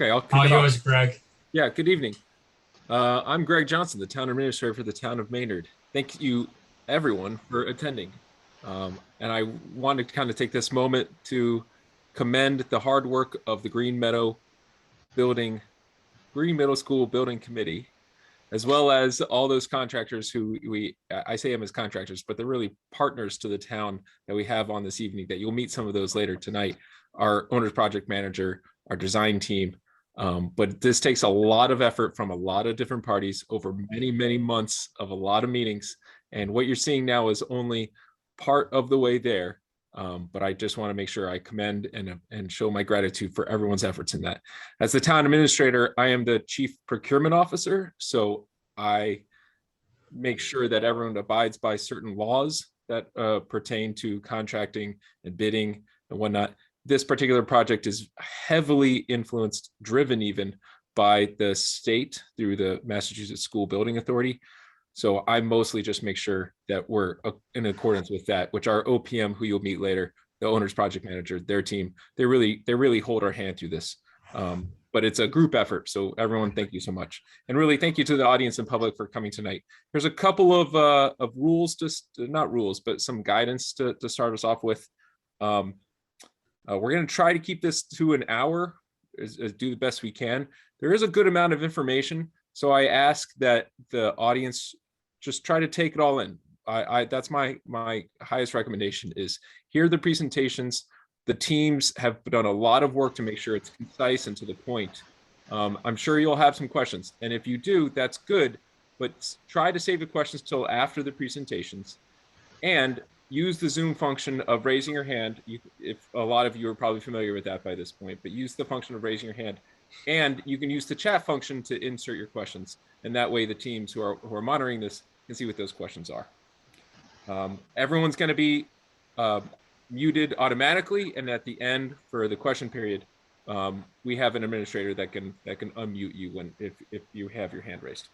Okay, I'll kick All it off. yours, Greg. Yeah, good evening. I'm Greg Johnson, the town administrator for the town of Maynard. Thank you, everyone, for attending. And I want to kind of take this moment to commend the hard work of the Green Middle School Building Committee, as well as all those contractors who I say them as contractors, but they're really partners to the town that we have on this evening, that you'll meet some of those later tonight. Our owner's project manager, our design team. But this takes a lot of effort from a lot of different parties over many, many months of a lot of meetings. And what you're seeing now is only part of the way there. But I just want to make sure I commend and show my gratitude for everyone's efforts in that. As the town administrator, I am the chief procurement officer. So I make sure that everyone abides by certain laws that pertain to contracting and bidding and whatnot. This particular project is heavily influenced, driven even by the state through the Massachusetts School Building Authority. So I mostly just make sure that we're in accordance with that, which our OPM, who you'll meet later, the owner's project manager, their team, they really hold our hand through this. But it's a group effort. So everyone, thank you so much. And really thank you to the audience and public for coming tonight. There's a couple of rules, just not rules, but some guidance to start us off with. We're going to try to keep this to an hour, do the best we can. There is a good amount of information, so I ask that the audience just try to take it all in. That's my highest recommendation is hear the presentations. The teams have done a lot of work to make sure it's concise and to the point. I'm sure you'll have some questions, and if you do, that's good, but try to save the questions till after the presentations. And use the Zoom function of raising your hand. If a lot of you are probably familiar with that by this point, but use the function of raising your hand. And you can use the chat function to insert your questions. And that way the teams who are monitoring this can see what those questions are. Everyone's going to be muted automatically. And at the end for the question period, we have an administrator that can unmute you if you have your hand raised.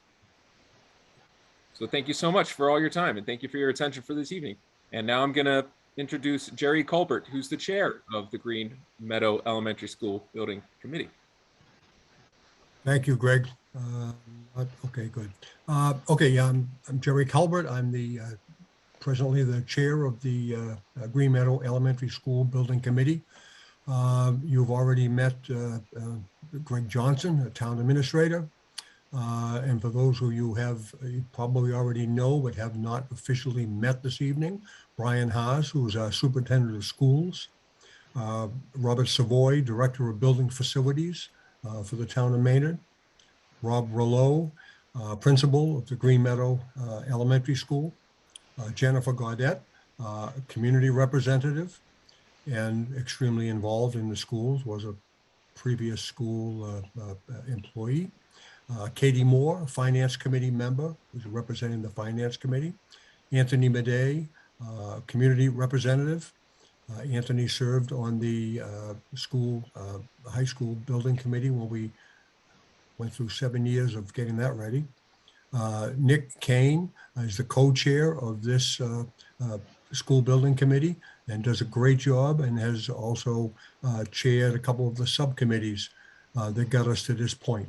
So thank you so much for all your time, and thank you for your attention for this evening. And now I'm going to introduce Jerry Colbert, who's the chair of the Green Meadow Elementary School Building Committee. Thank you, Greg. Okay, good. I'm Jerry Colbert. I'm presently the chair of the Green Meadow Elementary School Building Committee. You've already met Greg Johnson, a town administrator. And for those who you probably already know but have not officially met this evening, Brian Haas, who's our superintendent of schools, Robert Savoy, director of building facilities for the town of Maynard, Rob Rouleau, principal of the Green Meadow Elementary School, Jennifer Gaudette, community representative and extremely involved in the schools, was a previous school employee. Katie Moore, a finance committee member, who's representing the finance committee. Anthony Meadow, community representative. Anthony served on the high school building committee when we went through 7 years of getting that ready. Nick Kane is the co-chair of this school building committee and does a great job, and has also chaired a couple of the subcommittees that got us to this point.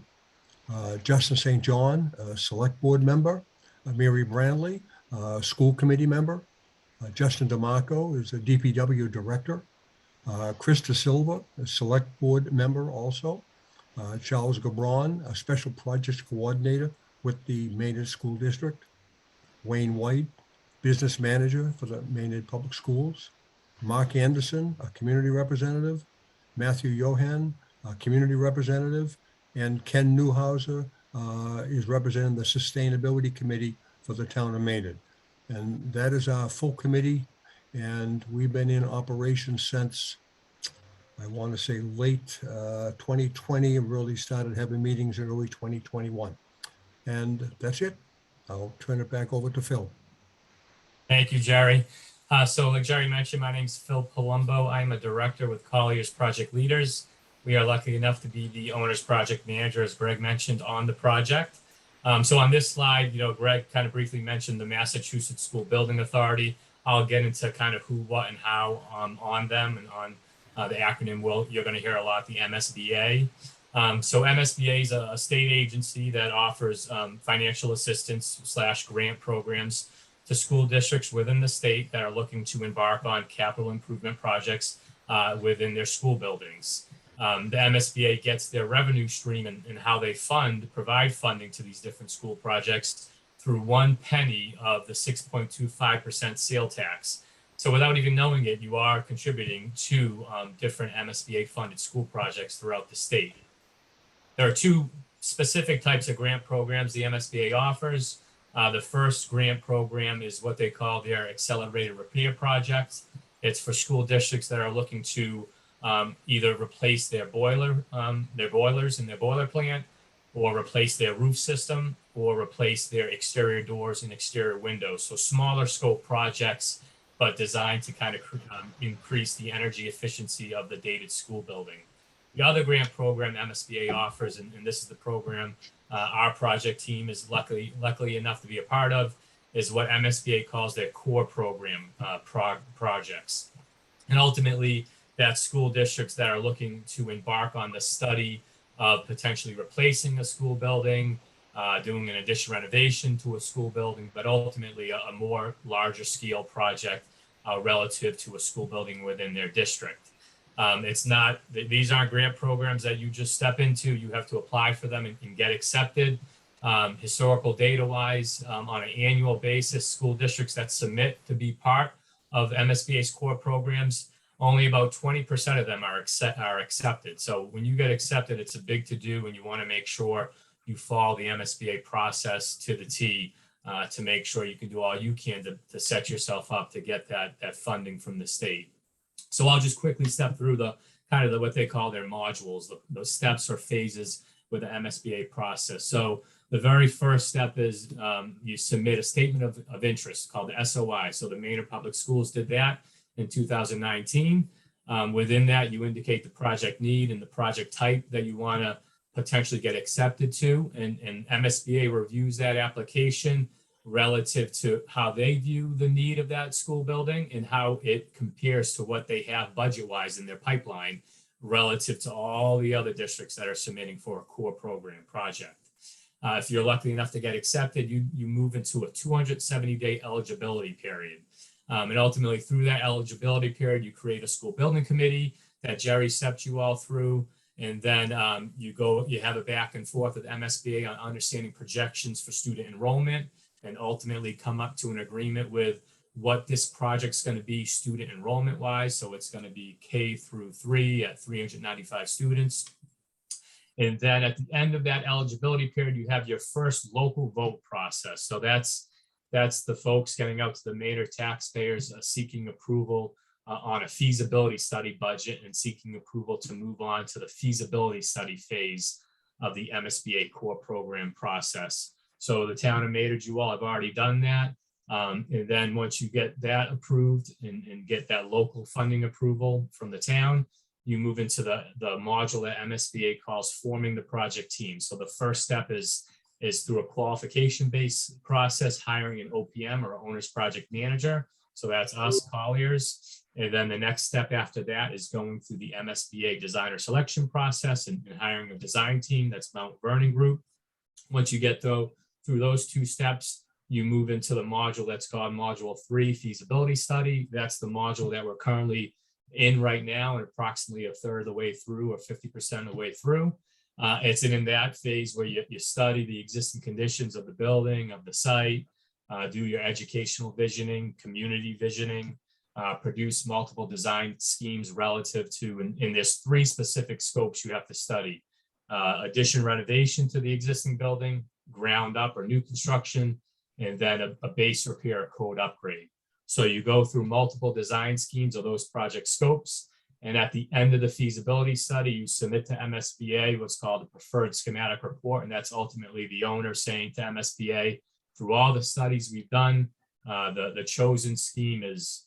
Justin St. John, select board member. Mary Brandley, school committee member. Justin DeMarco is a DPW director. Chris De Silva, a select board member also. Charles Gabron, a special projects coordinator with the Maynard School District. Wayne White, business manager for the Maynard Public Schools. Mark Anderson, a community representative. Matthew Johan, a community representative. And Ken Newhouser is representing the Sustainability Committee for the town of Maynard. And that is our full committee. And we've been in operation since, I want to say, late 2020, and really started having meetings in early 2021. And that's it. I'll turn it back over to Phil. Thank you, Jerry. So like Jerry mentioned, my name's Phil Palumbo. I'm a director with Collier's Project Leaders. We are lucky enough to be the owner's project manager, as Greg mentioned, on the project. So on this slide, Greg kind of briefly mentioned the Massachusetts School Building Authority. I'll get into kind of who, what, and how on them, and on the acronym you're going to hear a lot, the MSBA. So MSBA is a state agency that offers financial assistance / grant programs to school districts within the state that are looking to embark on capital improvement projects within their school buildings. The MSBA gets their revenue stream and how they provide funding to these different school projects through 1 penny of the 6.25% sale tax. So without even knowing it, you are contributing to different MSBA funded school projects throughout the state. There are 2 specific types of grant programs the MSBA offers. The first grant program is what they call their accelerated repair projects. It's for school districts that are looking to either replace their boilers in their boiler plant, or replace their roof system, or replace their exterior doors and exterior windows. So smaller scope projects, but designed to kind of increase the energy efficiency of the dated school building. The other grant program MSBA offers, and this is the program our project team is luckily enough to be a part of, is what MSBA calls their core program projects. And ultimately, that's school districts that are looking to embark on the study of potentially replacing a school building, doing an addition renovation to a school building, but ultimately a more larger scale project relative to a school building within their district. These aren't grant programs that you just step into. You have to apply for them and get accepted. Historical data wise, on an annual basis, school districts that submit to be part of MSBA's core programs, only about 20% of them are accepted. So when you get accepted, it's a big to-do, and you want to make sure you follow the MSBA process to the T to make sure you can do all you can to set yourself up to get that funding from the state. So I'll just quickly step through what they call their modules, the steps or phases with the MSBA process. So the very first step is you submit a statement of interest called the SOI. So the Maynard Public Schools did that in 2019. Within that, you indicate the project need and the project type that you want to potentially get accepted to, and MSBA reviews that application relative to how they view the need of that school building and how it compares to what they have budget-wise in their pipeline relative to all the other districts that are submitting for a core program project. If you're lucky enough to get accepted, you move into a 270-day eligibility period. And ultimately, through that eligibility period, you create a school building committee that Jerry stepped you all through. And then you have a back and forth with MSBA on understanding projections for student enrollment, and ultimately come up to an agreement with what this project's going to be student enrollment wise. So it's going to be K through 3 at 395 students. And then at the end of that eligibility period, you have your first local vote process. So that's the folks getting out to the Maynard taxpayers seeking approval on a feasibility study budget and seeking approval to move on to the feasibility study phase of the MSBA core program process. So the town of Maynard, you all have already done that. And then once you get that approved and get that local funding approval from the town, you move into the module that MSBA calls forming the project team. So the first step is through a qualification-based process, hiring an OPM or owner's project manager. So that's us, Colliers. And then the next step after that is going through the MSBA designer selection process and hiring a design team. That's Mount Vernon Group. Once you get through those 2 steps, you move into the module that's called Module 3, feasibility study. That's the module that we're currently in right now, and approximately a third of the way through, or 50% of the way through. It's in that phase where you study the existing conditions of the building, of the site, do your educational visioning, community visioning, produce multiple design schemes relative to, and there's 3 specific scopes you have to study. Addition renovation to the existing building, ground up or new construction, and then a base repair or code upgrade. So you go through multiple design schemes of those project scopes. And at the end of the feasibility study, you submit to MSBA what's called a preferred schematic report. And that's ultimately the owner saying to MSBA, through all the studies we've done, the chosen scheme is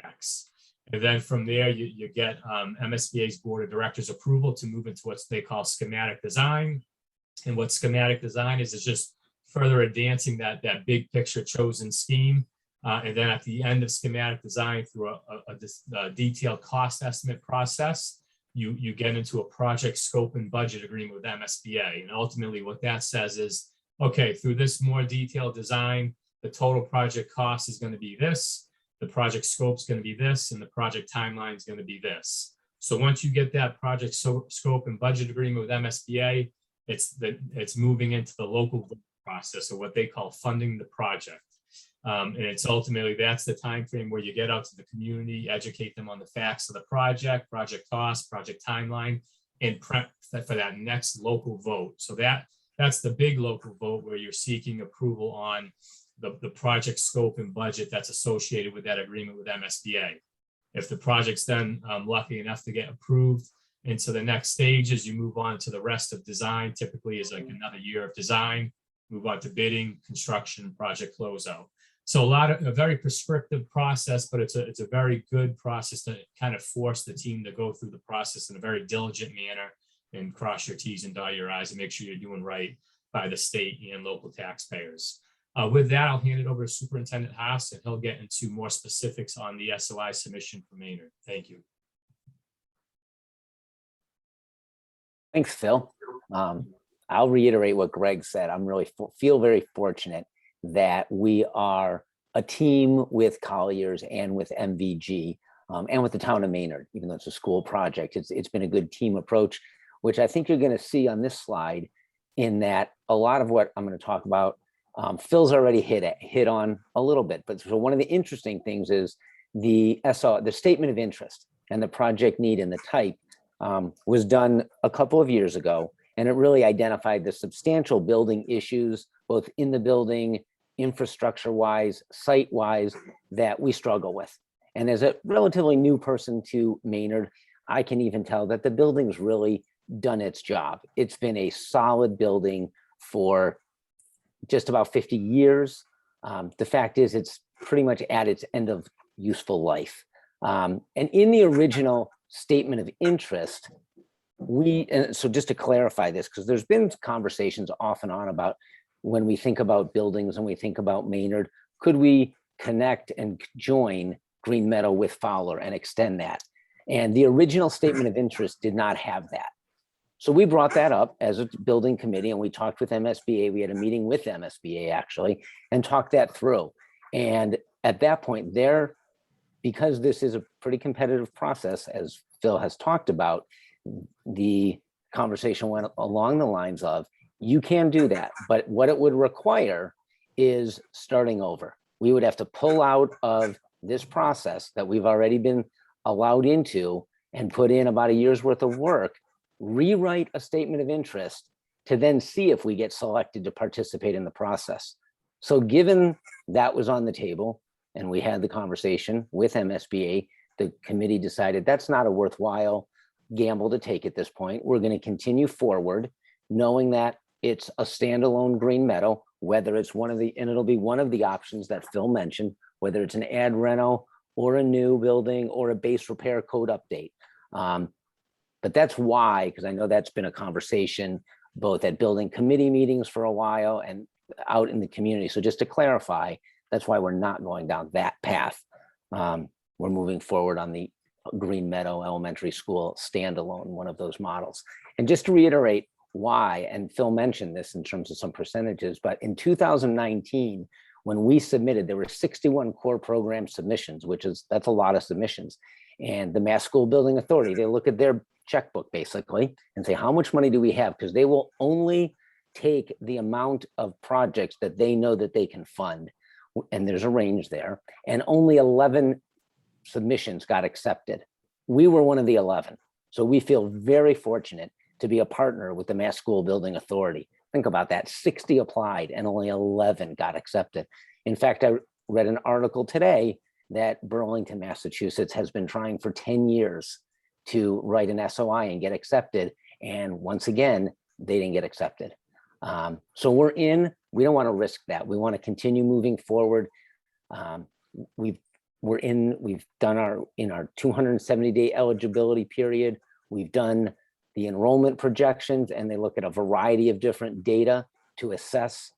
X. And then from there, you get MSBA's board of directors approval to move into what they call schematic design. And what schematic design is just further advancing that big picture chosen scheme. And then at the end of schematic design, through a detailed cost estimate process, you get into a project scope and budget agreement with MSBA. And ultimately what that says is, okay, through this more detailed design, the total project cost is going to be this, the project scope is going to be this, and the project timeline is going to be this. So once you get that project scope and budget agreement with MSBA, it's moving into the local process, or what they call funding the project. And it's ultimately, that's the time frame where you get out to the community, educate them on the facts of the project cost, project timeline, and prep for that next local vote. So that's the big local vote where you're seeking approval on the project scope and budget that's associated with that agreement with MSBA. If the project's then lucky enough to get approved into the next stages, you move on to the rest of design. Typically is like another year of design, move on to bidding, construction, project closeout. So a very prescriptive process, but it's a very good process to kind of force the team to go through the process in a very diligent manner and cross your T's and dot your I's and make sure you're doing right by the state and local taxpayers. With that, I'll hand it over to Superintendent Haas, and he'll get into more specifics on the SOI submission for Maynard. Thank you. Thanks, Phil. I'll reiterate what Greg said. I'm really feel very fortunate that we are a team with Colliers and with MVG and with the town of Maynard, even though it's a school project. It's been a good team approach, which I think you're going to see on this slide, in that a lot of what I'm going to talk about, Phil's already hit on a little bit. But so one of the interesting things is the statement of interest and the project need and the type was done a couple of years ago. And it really identified the substantial building issues, both in the building, infrastructure-wise, site-wise, that we struggle with. And as a relatively new person to Maynard, I can even tell that the building's really done its job. It's been a solid building for just about 50 years. The fact is, it's pretty much at its end of useful life. And in the original statement of interest, and so just to clarify this, because there's been conversations off and on about when we think about buildings and we think about Maynard, could we connect and join Green Meadow with Fowler and extend that? And the original statement of interest did not have that. So we brought that up as a building committee, and we talked with MSBA. We had a meeting with MSBA actually, and talked that through. And at that point there, because this is a pretty competitive process, as Phil has talked about, the conversation went along the lines of, you can do that, but what it would require is starting over. We would have to pull out of this process that we've already been allowed into and put in about a year's worth of work, rewrite a statement of interest to then see if we get selected to participate in the process. So given that was on the table and we had the conversation with MSBA, the committee decided that's not a worthwhile gamble to take at this point. We're going to continue forward knowing that it's a standalone Green Meadow, whether it's one of the, and it'll be one of the options that Phil mentioned, whether it's an ad reno or a new building or a base repair code update. But that's why, because I know that's been a conversation both at building committee meetings for a while and out in the community. So just to clarify, that's why we're not going down that path. We're moving forward on the Green Meadow Elementary School standalone, one of those models. And just to reiterate why, and Phil mentioned this in terms of some percentages, but in 2019, when we submitted, there were 61 core program submissions, that's a lot of submissions. And the Mass School Building Authority, they look at their checkbook basically and say, how much money do we have? Because they will only take the amount of projects that they know that they can fund. And there's a range there. And only 11 submissions got accepted. We were one of the 11. So we feel very fortunate to be a partner with the Mass School Building Authority. Think about that, 60 applied and only 11 got accepted. In fact, I read an article today that Burlington, Massachusetts has been trying for 10 years to write an SOI and get accepted. And once again, they didn't get accepted. So we don't want to risk that. We want to continue moving forward. We've done our 270-day eligibility period. We've done the enrollment projections, and they look at a variety of different data to assess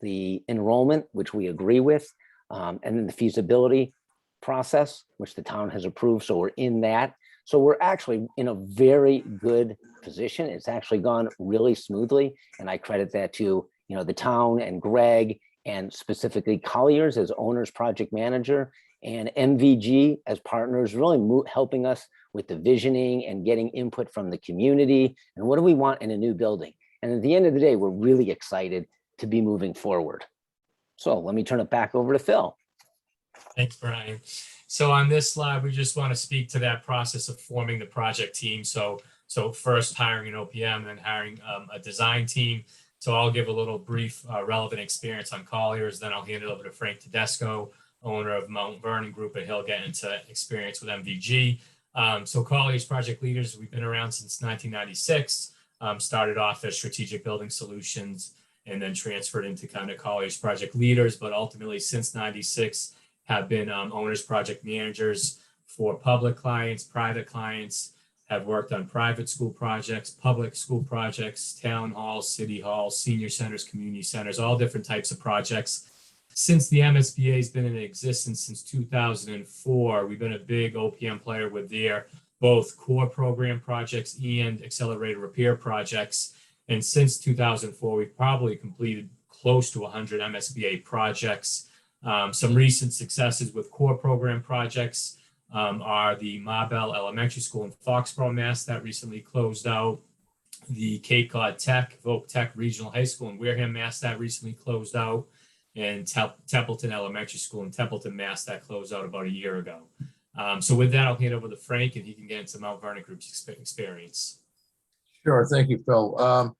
the enrollment, which we agree with, and then the feasibility process, which the town has approved. So we're in that. So we're actually in a very good position. It's actually gone really smoothly. And I credit that to, the town and Greg, and specifically Colliers as owner's project manager, and MVG as partners, really helping us with the visioning and getting input from the community. And what do we want in a new building? And at the end of the day, we're really excited to be moving forward. So let me turn it back over to Phil. Thanks, Brian. So on this slide, we just want to speak to that process of forming the project team. So first hiring an OPM, then hiring a design team. So I'll give a little brief relevant experience on Colliers, then I'll hand it over to Frank Tedesco, owner of Mount Vernon Group, and he'll get into experience with MVG. So Colliers Project Leaders, we've been around since 1996, started off as Strategic Building Solutions, and then transferred into kind of Colliers Project Leaders, but ultimately since 96 have been owners project managers for public clients, private clients, have worked on private school projects, public school projects, town halls, city halls, senior centers, community centers, all different types of projects. Since the MSBA has been in existence since 2004, we've been a big OPM player with their both core program projects and accelerated repair projects. And since 2004, we've probably completed close to 100 MSBA projects. Some recent successes with core program projects are the Marbell Elementary School in Foxborough, Mass. That recently closed out. The Cape Cod Tech, Voc Tech Regional High School in Wareham, Mass. That recently closed out. And Templeton Elementary School in Templeton, Mass. That closed out about a year ago. So with that, I'll hand over to Frank, and he can get into Mount Vernon Group's experience. Sure, thank you, Phil.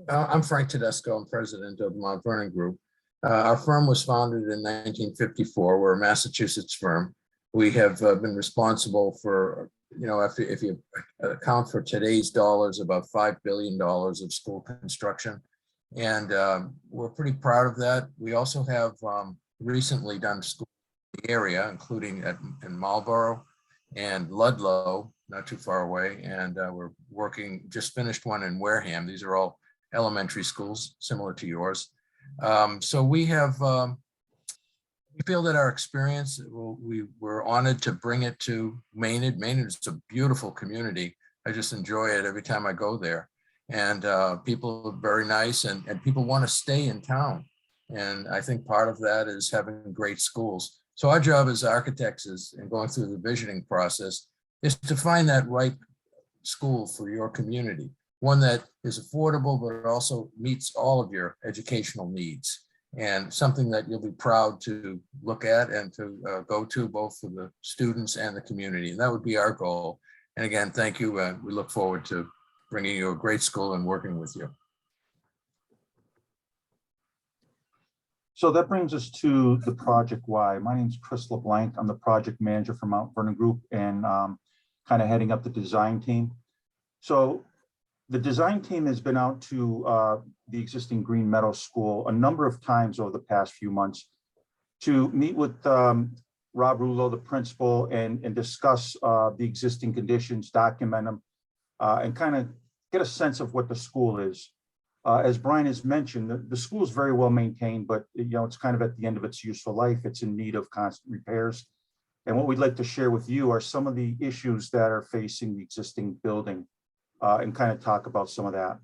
I'm Frank Tedesco. I'm president of the Mount Vernon Group. Our firm was founded in 1954. We're a Massachusetts firm. We have been responsible for, if you account for today's dollars, about $5 billion of school construction. And we're pretty proud of that. We also have recently done school in the area, including in Marlborough and Ludlow, not too far away. And we're just finished one in Wareham. These are all elementary schools, similar to yours. So we feel that our experience, we're honored to bring it to Maynard. Maynard is a beautiful community. I just enjoy it every time I go there. And people are very nice, and people want to stay in town. And I think part of that is having great schools. So our job as architects and going through the visioning process is to find that right school for your community, one that is affordable, but also meets all of your educational needs, and something that you'll be proud to look at and to go to, both for the students and the community. And that would be our goal. And again, thank you. We look forward to bringing you a great school and working with you. So that brings us to the project why. My name is Chris LeBlanc. I'm the project manager for Mount Vernon Group, and kind of heading up the design team. So the design team has been out to the existing Green Meadow School a number of times over the past few months to meet with Rob Rulo, the principal, and discuss the existing conditions, document them, and kind of get a sense of what the school is. As Brian has mentioned, the school is very well maintained, but it's kind of at the end of its useful life. It's in need of constant repairs. And what we'd like to share with you are some of the issues that are facing the existing building, and kind of talk about some of that.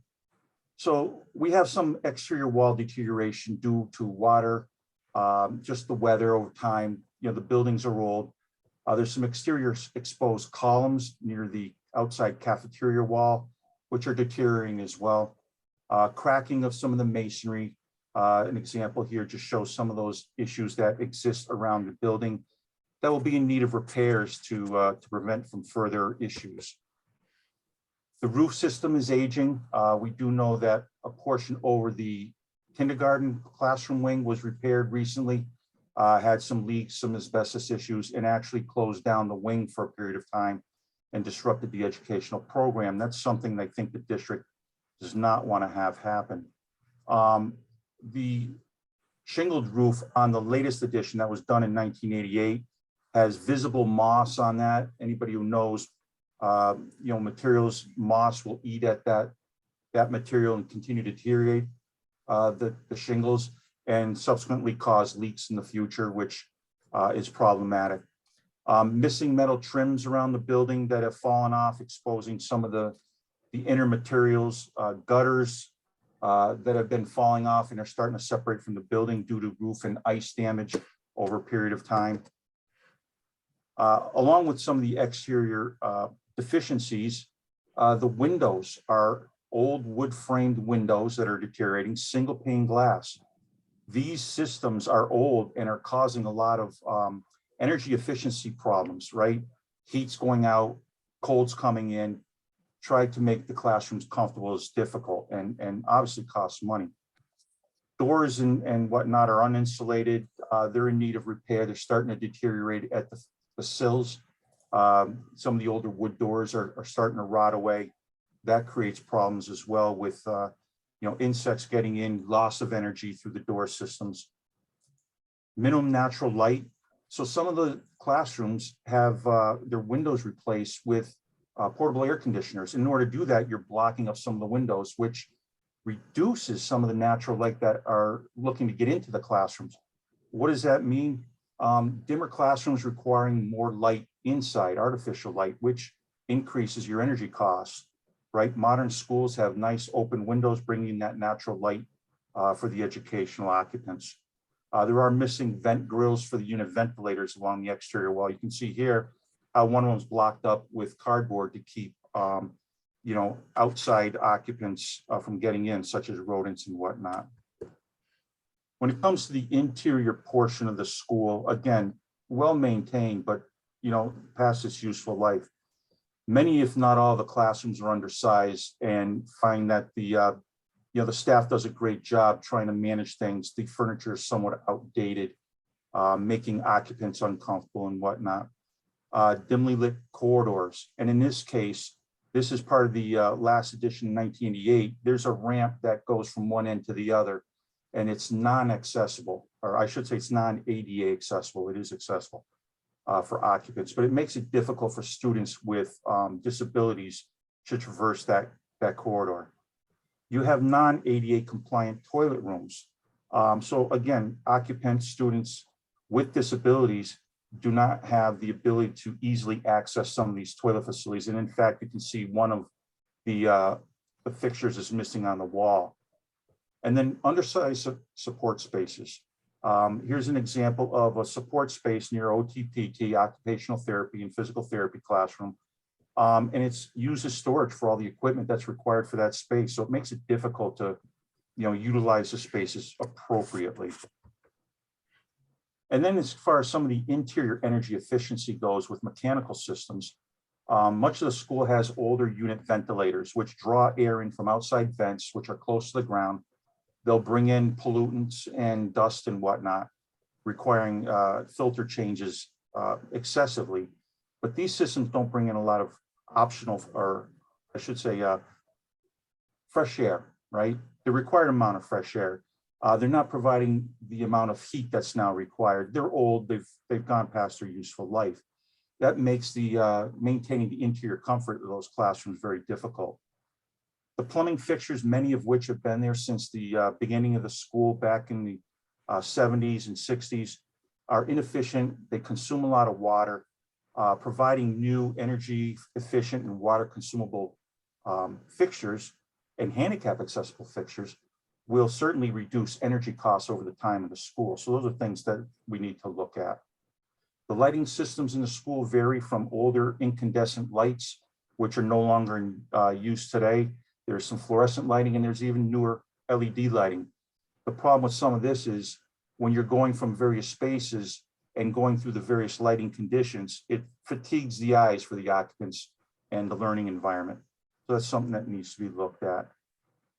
So we have some exterior wall deterioration due to water, just the weather over time. The buildings are old. There's some exterior exposed columns near the outside cafeteria wall, which are deteriorating as well. Cracking of some of the masonry. An example here just shows some of those issues that exist around the building that will be in need of repairs to prevent from further issues. The roof system is aging. We do know that a portion over the kindergarten classroom wing was repaired recently, had some leaks, some asbestos issues, and actually closed down the wing for a period of time and disrupted the educational program. That's something I think the district does not want to have happen. The shingled roof on the latest edition that was done in 1988 has visible moss on that. Anybody who knows, materials, moss will eat at that material and continue to deteriorate the shingles and subsequently cause leaks in the future, which is problematic. Missing metal trims around the building that have fallen off, exposing some of the inner materials, gutters that have been falling off and are starting to separate from the building due to roof and ice damage over a period of time. Along with some of the exterior deficiencies, the windows are old wood framed windows that are deteriorating, single pane glass. These systems are old and are causing a lot of energy efficiency problems, right? Heat's going out, cold's coming in. Try to make the classrooms comfortable is difficult and obviously costs money. Doors and whatnot are uninsulated. They're in need of repair. They're starting to deteriorate at the sills. Some of the older wood doors are starting to rot away. That creates problems as well with insects getting in, loss of energy through the door systems. Minimum natural light. So some of the classrooms have their windows replaced with portable air conditioners. In order to do that, you're blocking up some of the windows, which reduces some of the natural light that are looking to get into the classrooms. What does that mean? Dimmer classrooms requiring more light inside, artificial light, which increases your energy costs, right? Modern schools have nice open windows, bringing that natural light for the educational occupants. There are missing vent grills for the unit ventilators along the exterior wall. You can see here how one of them is blocked up with cardboard to keep outside occupants from getting in, such as rodents and whatnot. When it comes to the interior portion of the school, again, well maintained, but past its useful life. Many, if not all, the classrooms are undersized, and find that the staff does a great job trying to manage things. The furniture is somewhat outdated, making occupants uncomfortable and whatnot. Dimly lit corridors, and in this case, this is part of the last edition in 1988. There's a ramp that goes from one end to the other, and it's non-accessible, or I should say it's non-ADA accessible. It is accessible for occupants, but it makes it difficult for students with disabilities to traverse that corridor. You have non-ADA compliant toilet rooms. So again, occupants, students with disabilities do not have the ability to easily access some of these toilet facilities. And in fact, you can see one of the fixtures is missing on the wall. And then undersized support spaces. Here's an example of a support space near OTPT, occupational therapy and physical therapy classroom. And it's used as storage for all the equipment that's required for that space. So it makes it difficult to, utilize the spaces appropriately. And then as far as some of the interior energy efficiency goes with mechanical systems, much of the school has older unit ventilators, which draw air in from outside vents, which are close to the ground. They'll bring in pollutants and dust and whatnot, requiring filter changes excessively. But these systems don't bring in a lot of optional, or I should say, fresh air, right? The required amount of fresh air. They're not providing the amount of heat that's now required. They're old, they've gone past their useful life. That makes the maintaining the interior comfort of those classrooms very difficult. The plumbing fixtures, many of which have been there since the beginning of the school back in the 70s and 60s, are inefficient. They consume a lot of water. Providing new energy efficient and water consumable fixtures and handicap accessible fixtures will certainly reduce energy costs over the time of the school. So those are things that we need to look at. The lighting systems in the school vary from older incandescent lights, which are no longer in use today. There's some fluorescent lighting, and there's even newer LED lighting. The problem with some of this is when you're going from various spaces and going through the various lighting conditions, it fatigues the eyes for the occupants and the learning environment. So that's something that needs to be looked at.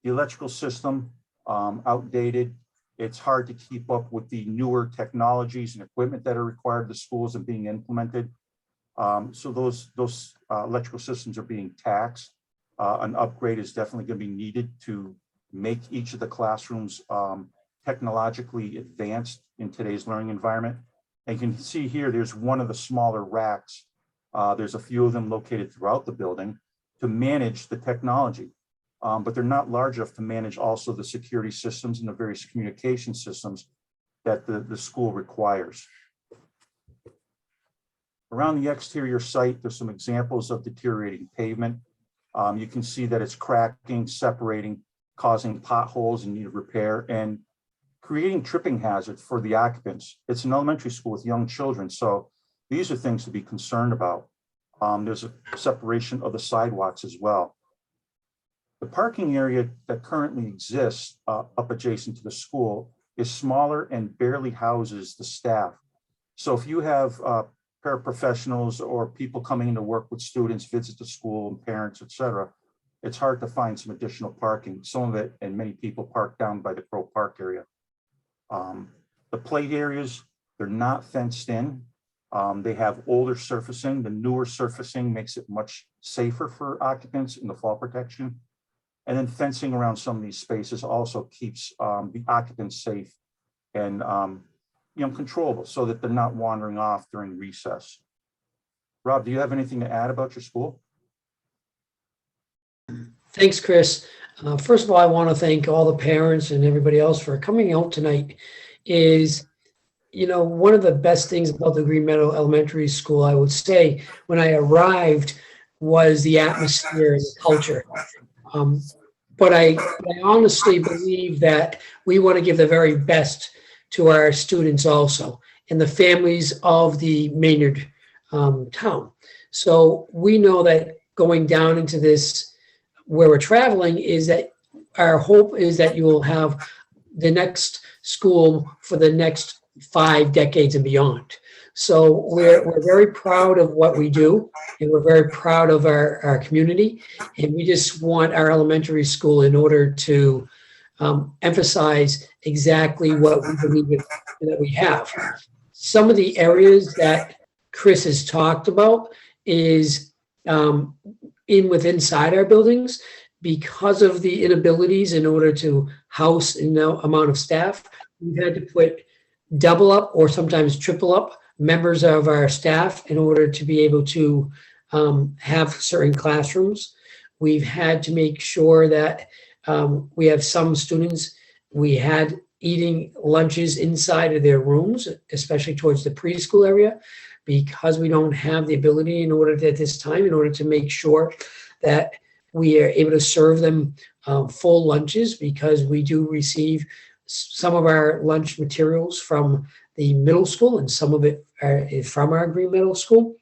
The electrical system, outdated. It's hard to keep up with the newer technologies and equipment that are required of the schools and being implemented. So those electrical systems are being taxed. An upgrade is definitely going to be needed to make each of the classrooms technologically advanced in today's learning environment. And you can see here, there's one of the smaller racks. There's a few of them located throughout the building to manage the technology, but they're not large enough to manage also the security systems and the various communication systems that the school requires. Around the exterior site, there's some examples of deteriorating pavement. You can see that it's cracking, separating, causing potholes in need of repair, and creating tripping hazards for the occupants. It's an elementary school with young children, so these are things to be concerned about. There's a separation of the sidewalks as well. The parking area that currently exists up adjacent to the school is smaller and barely houses the staff. So if you have paraprofessionals or people coming in to work with students, visit the school and parents, et cetera, it's hard to find some additional parking. Some of it, and many people park down by the Crow Park area. The play areas, they're not fenced in. They have older surfacing. The newer surfacing makes it much safer for occupants in the fall protection. And then fencing around some of these spaces also keeps the occupants safe and controllable, so that they're not wandering off during recess. Rob, do you have anything to add about your school? Thanks, Chris. First of all, I want to thank all the parents and everybody else for coming out tonight. One of the best things about the Green Meadow Elementary School, I would say, when I arrived, was the atmosphere and the culture. But I honestly believe that we want to give the very best to our students also, and the families of the Maynard town. So we know that going down into this, where we're traveling, is that our hope is that you will have the next school for the next 5 decades and beyond. So we're very proud of what we do, and we're very proud of our community. And we just want our elementary school, in order to emphasize exactly what we believe that we have. Some of the areas that Chris has talked about is inside our buildings, because of the inabilities in order to house amount of staff. We've had to put double up or sometimes triple up members of our staff in order to be able to have certain classrooms. We've had to make sure that we have some students, we had eating lunches inside of their rooms, especially towards the preschool area, because we don't have the ability in order to make sure that we are able to serve them full lunches, because we do receive some of our lunch materials from the middle school, and some of it is from our Green Middle School.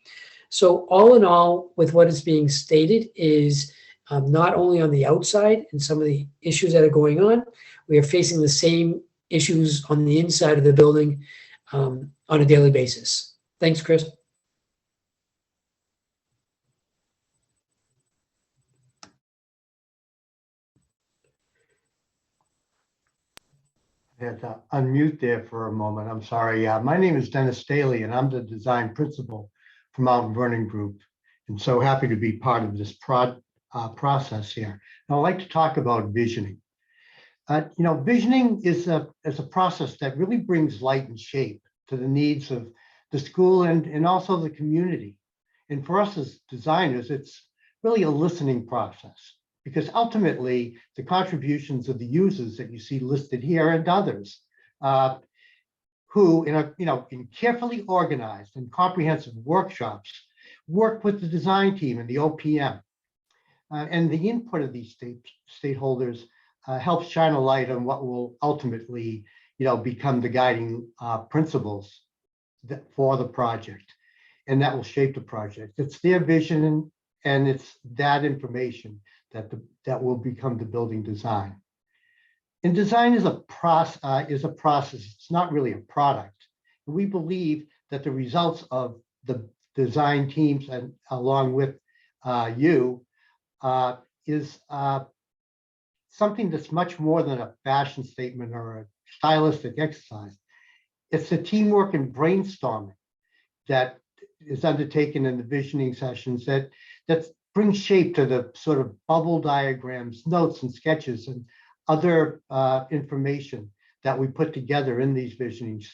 So all in all, with what is being stated is not only on the outside and some of the issues that are going on, we are facing the same issues on the inside of the building on a daily basis. Thanks, Chris. I had to unmute there for a moment. I'm sorry. My name is Dennis Staley, and I'm the design principal for Mount Vernon Group. And so happy to be part of this process here. And I'd like to talk about visioning. Visioning is a process that really brings light and shape to the needs of the school and also the community. And for us as designers, it's really a listening process, because ultimately the contributions of the users that you see listed here and others who in carefully organized and comprehensive workshops work with the design team and the OPM. And the input of these stakeholders helps shine a light on what will ultimately become the guiding principles for the project, and that will shape the project. It's their vision and it's that information that will become the building design. And design is a process. It's not really a product. We believe that the results of the design teams and along with you is something that's much more than a fashion statement or a stylistic exercise. It's the teamwork and brainstorming that is undertaken in the visioning sessions that brings shape to the sort of bubble diagrams, notes and sketches and other information that we put together in these visioning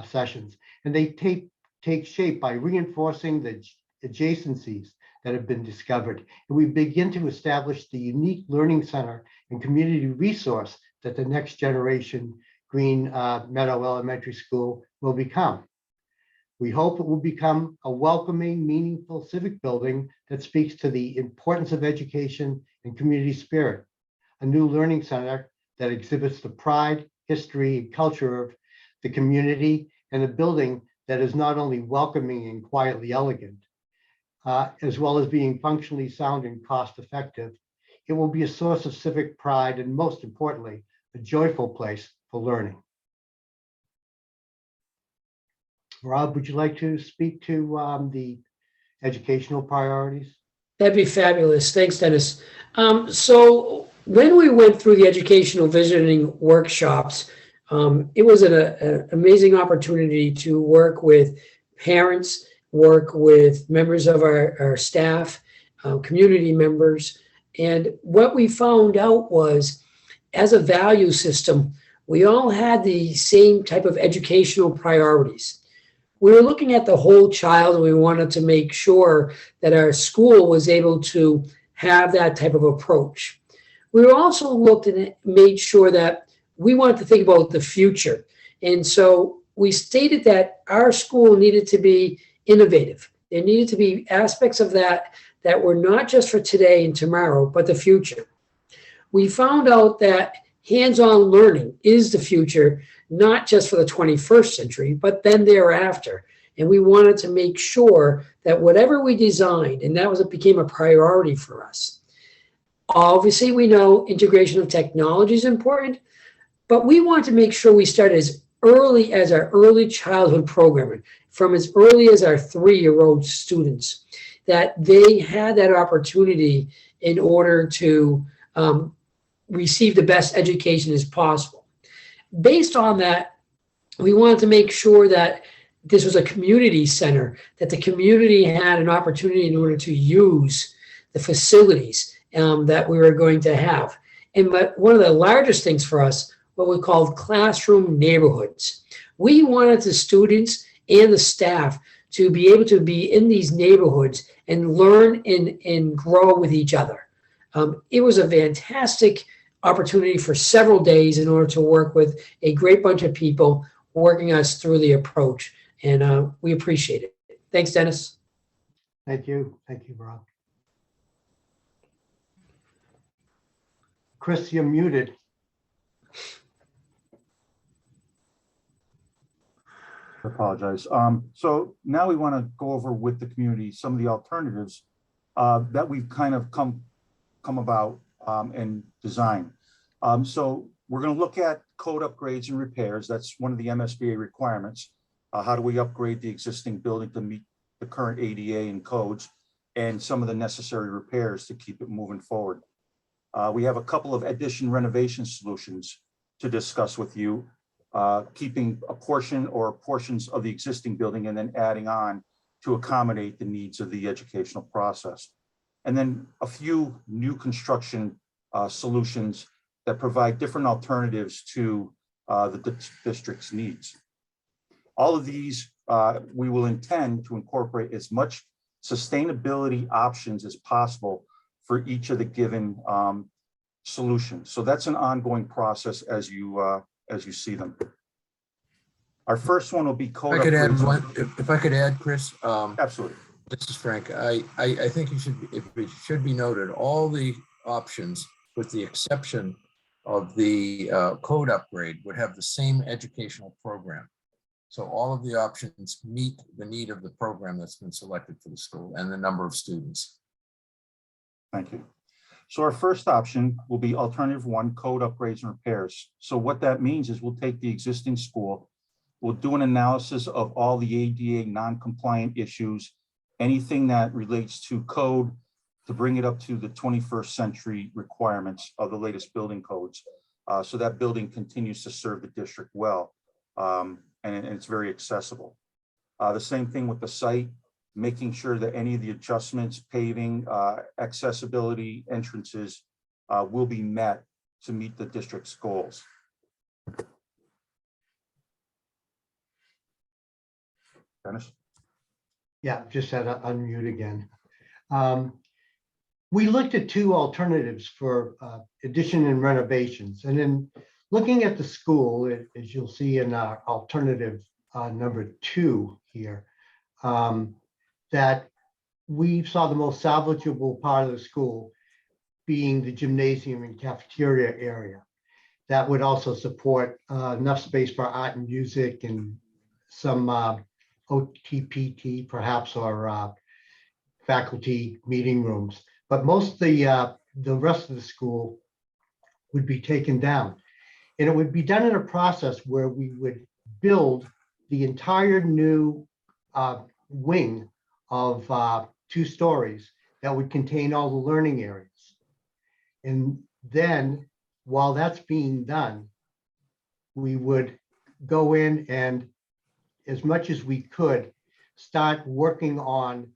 sessions. And they take shape by reinforcing the adjacencies that have been discovered. And we begin to establish the unique learning center and community resource that the next generation Green Meadow Elementary School will become. We hope it will become a welcoming, meaningful civic building that speaks to the importance of education and community spirit. A new learning center that exhibits the pride, history, and culture of the community, and a building that is not only welcoming and quietly elegant, as well as being functionally sound and cost effective. It will be a source of civic pride and, most importantly, a joyful place for learning. Rob, would you like to speak to the educational priorities? That'd be fabulous. Thanks, Dennis. So when we went through the educational visioning workshops, it was an amazing opportunity to work with parents, work with members of our staff, community members. And what we found out was, as a value system, we all had the same type of educational priorities. We were looking at the whole child, and we wanted to make sure that our school was able to have that type of approach. We also looked and made sure that we wanted to think about the future. And so we stated that our school needed to be innovative. There needed to be aspects of that that were not just for today and tomorrow, but the future. We found out that hands-on learning is the future, not just for the 21st century, but then thereafter. And we wanted to make sure that whatever we designed, and that was, it became a priority for us. Obviously, we know integration of technology is important, but we want to make sure we start as early as our early childhood programming, from as early as our 3-year-old students, that they had that opportunity in order to receive the best education as possible. Based on that, we wanted to make sure that this was a community center, that the community had an opportunity in order to use the facilities that we were going to have. And but one of the largest things for us, what we called classroom neighborhoods. We wanted the students and the staff to be able to be in these neighborhoods and learn and grow with each other. It was a fantastic opportunity for several days in order to work with a great bunch of people working us through the approach. And we appreciate it. Thanks, Dennis. Thank you. Thank you, Rob. Chris, you're muted. I apologize. So now we want to go over with the community some of the alternatives that we've kind of come about and design. So we're going to look at code upgrades and repairs. That's one of the MSBA requirements. How do we upgrade the existing building to meet the current ADA and codes, and some of the necessary repairs to keep it moving forward. We have a couple of addition renovation solutions to discuss with you, keeping a portion or portions of the existing building and then adding on to accommodate the needs of the educational process. And then a few new construction solutions that provide different alternatives to the district's needs. All of these, we will intend to incorporate as much sustainability options as possible for each of the given solutions. So that's an ongoing process as you see them. Our first one will be code. If I could add one, if I could add, Chris. Absolutely. This is Frank. I think it should be noted, all the options, with the exception of the code upgrade, would have the same educational program. So all of the options meet the need of the program that's been selected for the school and the number of students. Thank you. So our first option will be alternative 1, code upgrades and repairs. So what that means is we'll take the existing school, we'll do an analysis of all the ADA non-compliant issues, anything that relates to code, to bring it up to the 21st century requirements of the latest building codes. So that building continues to serve the district well, and it's very accessible. The same thing with the site, making sure that any of the adjustments, paving, accessibility, entrances will be met to meet the district's goals. Dennis? Yeah, just had to unmute again. We looked at 2 alternatives for addition and renovations. And then looking at the school, as you'll see in our alternative number 2 here, that we saw the most salvageable part of the school being the gymnasium and cafeteria area. That would also support enough space for art and music and some OTPT perhaps, or faculty meeting rooms. But most of the rest of the school would be taken down. And it would be done in a process where we would build the entire new wing of 2 stories that would contain all the learning areas. And then while that's being done, we would go in and, as much as we could, start working on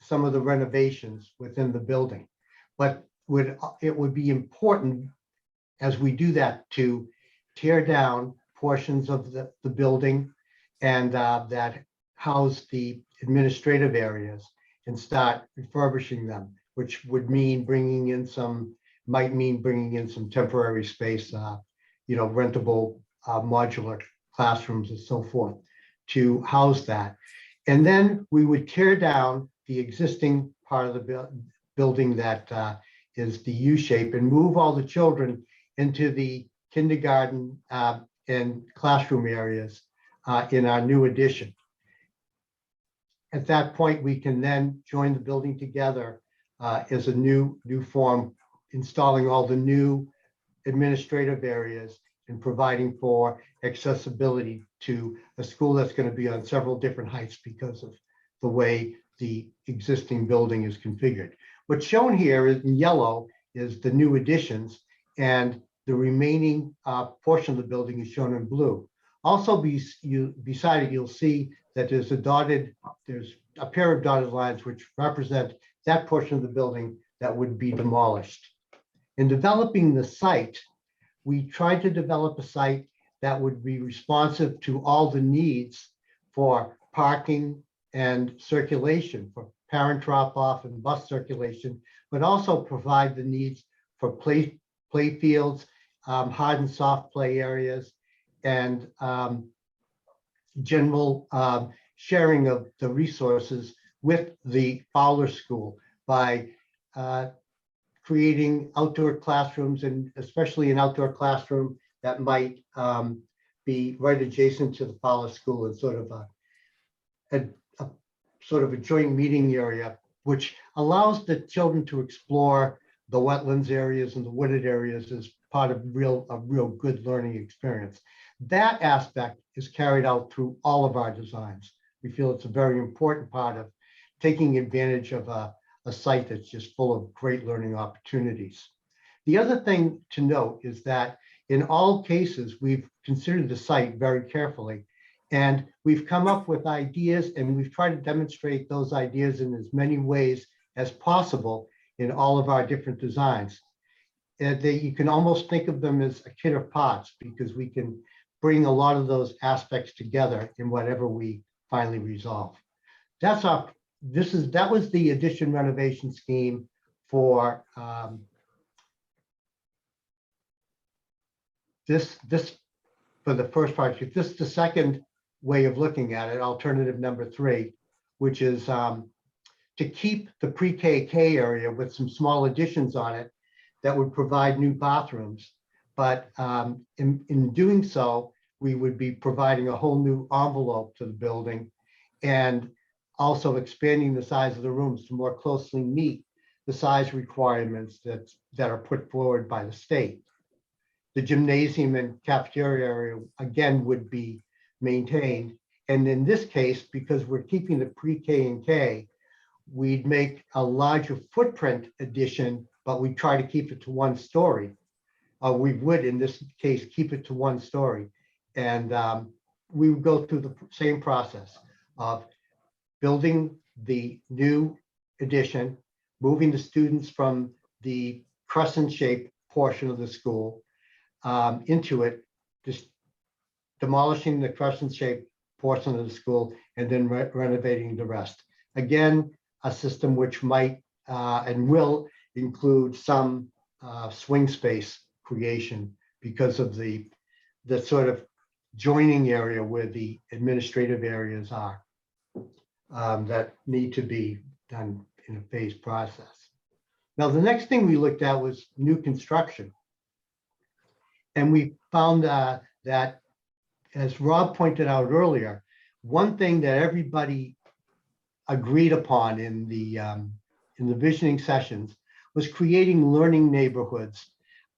some of the renovations within the building. But it would be important as we do that to tear down portions of the building and that house the administrative areas and start refurbishing them, which would mean might mean bringing in some temporary space, rentable modular classrooms and so forth to house that. And then we would tear down the existing part of the building that is the U shape and move all the children into the kindergarten and classroom areas in our new addition. At that point, we can then join the building together as a new form, installing all the new administrative areas and providing for accessibility to a school that's going to be on several different heights because of the way the existing building is configured. What's shown here in yellow is the new additions, and the remaining portion of the building is shown in blue. Also beside it, you'll see that there's a pair of dotted lines which represent that portion of the building that would be demolished. In developing the site, we tried to develop a site that would be responsive to all the needs for parking and circulation, for parent drop-off and bus circulation, but also provide the needs for play fields, hard and soft play areas, and general sharing of the resources with the Fowler School by creating outdoor classrooms, and especially an outdoor classroom that might be right adjacent to the Fowler School and sort of a joint meeting area, which allows the children to explore the wetlands areas and the wooded areas as part of a real good learning experience. That aspect is carried out through all of our designs. We feel it's a very important part of taking advantage of a site that's just full of great learning opportunities. The other thing to note is that in all cases, we've considered the site very carefully, and we've come up with ideas, and we've tried to demonstrate those ideas in as many ways as possible in all of our different designs. You can almost think of them as a kit of parts, because we can bring a lot of those aspects together in whatever we finally resolve. That was the addition renovation scheme for this for the first project. This is the second way of looking at it, alternative number 3, which is to keep the pre-K area with some small additions on it that would provide new bathrooms. But in doing so, we would be providing a whole new envelope to the building and also expanding the size of the rooms to more closely meet the size requirements that are put forward by the state. The gymnasium and cafeteria area, again, would be maintained. And in this case, because we're keeping the pre-K and K, we'd make a larger footprint addition, but we try to keep it to 1 story. We would, in this case, keep it to 1 story. And we would go through the same process of building the new addition, moving the students from the crescent-shaped portion of the school into it, just demolishing the crescent-shaped portion of the school, and then renovating the rest. Again, a system which might and will include some swing space creation because of the sort of joining area where the administrative areas are. that need to be done in a phased process. Now, the next thing we looked at was new construction. And we found that, as Rob pointed out earlier, one thing that everybody agreed upon in the visioning sessions was creating learning neighborhoods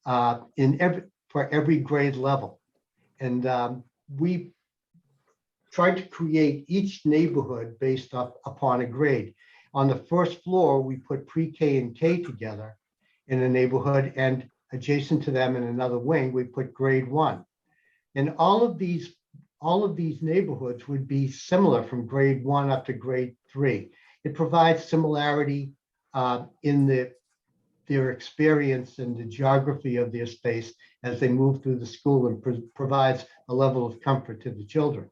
for every grade level. And we tried to create each neighborhood based upon a grade. On the first floor, we put pre-K and K together in a neighborhood, and adjacent to them in another wing, we put grade 1. And all of these neighborhoods would be similar from grade 1 up to grade 3. It provides similarity in their experience and the geography of their space as they move through the school, and provides a level of comfort to the children.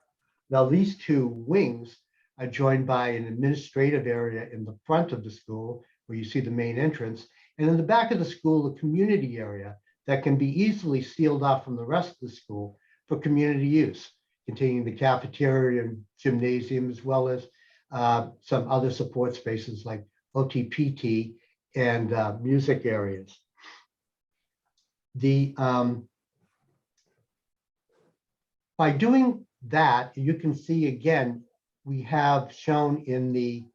Now, these two wings are joined by an administrative area in the front of the school, where you see the main entrance, and in the back of the school, a community area that can be easily sealed off from the rest of the school for community use, containing the cafeteria and gymnasium, as well as some other support spaces like OTPT and music areas. By doing that, you can see again, we have shown in the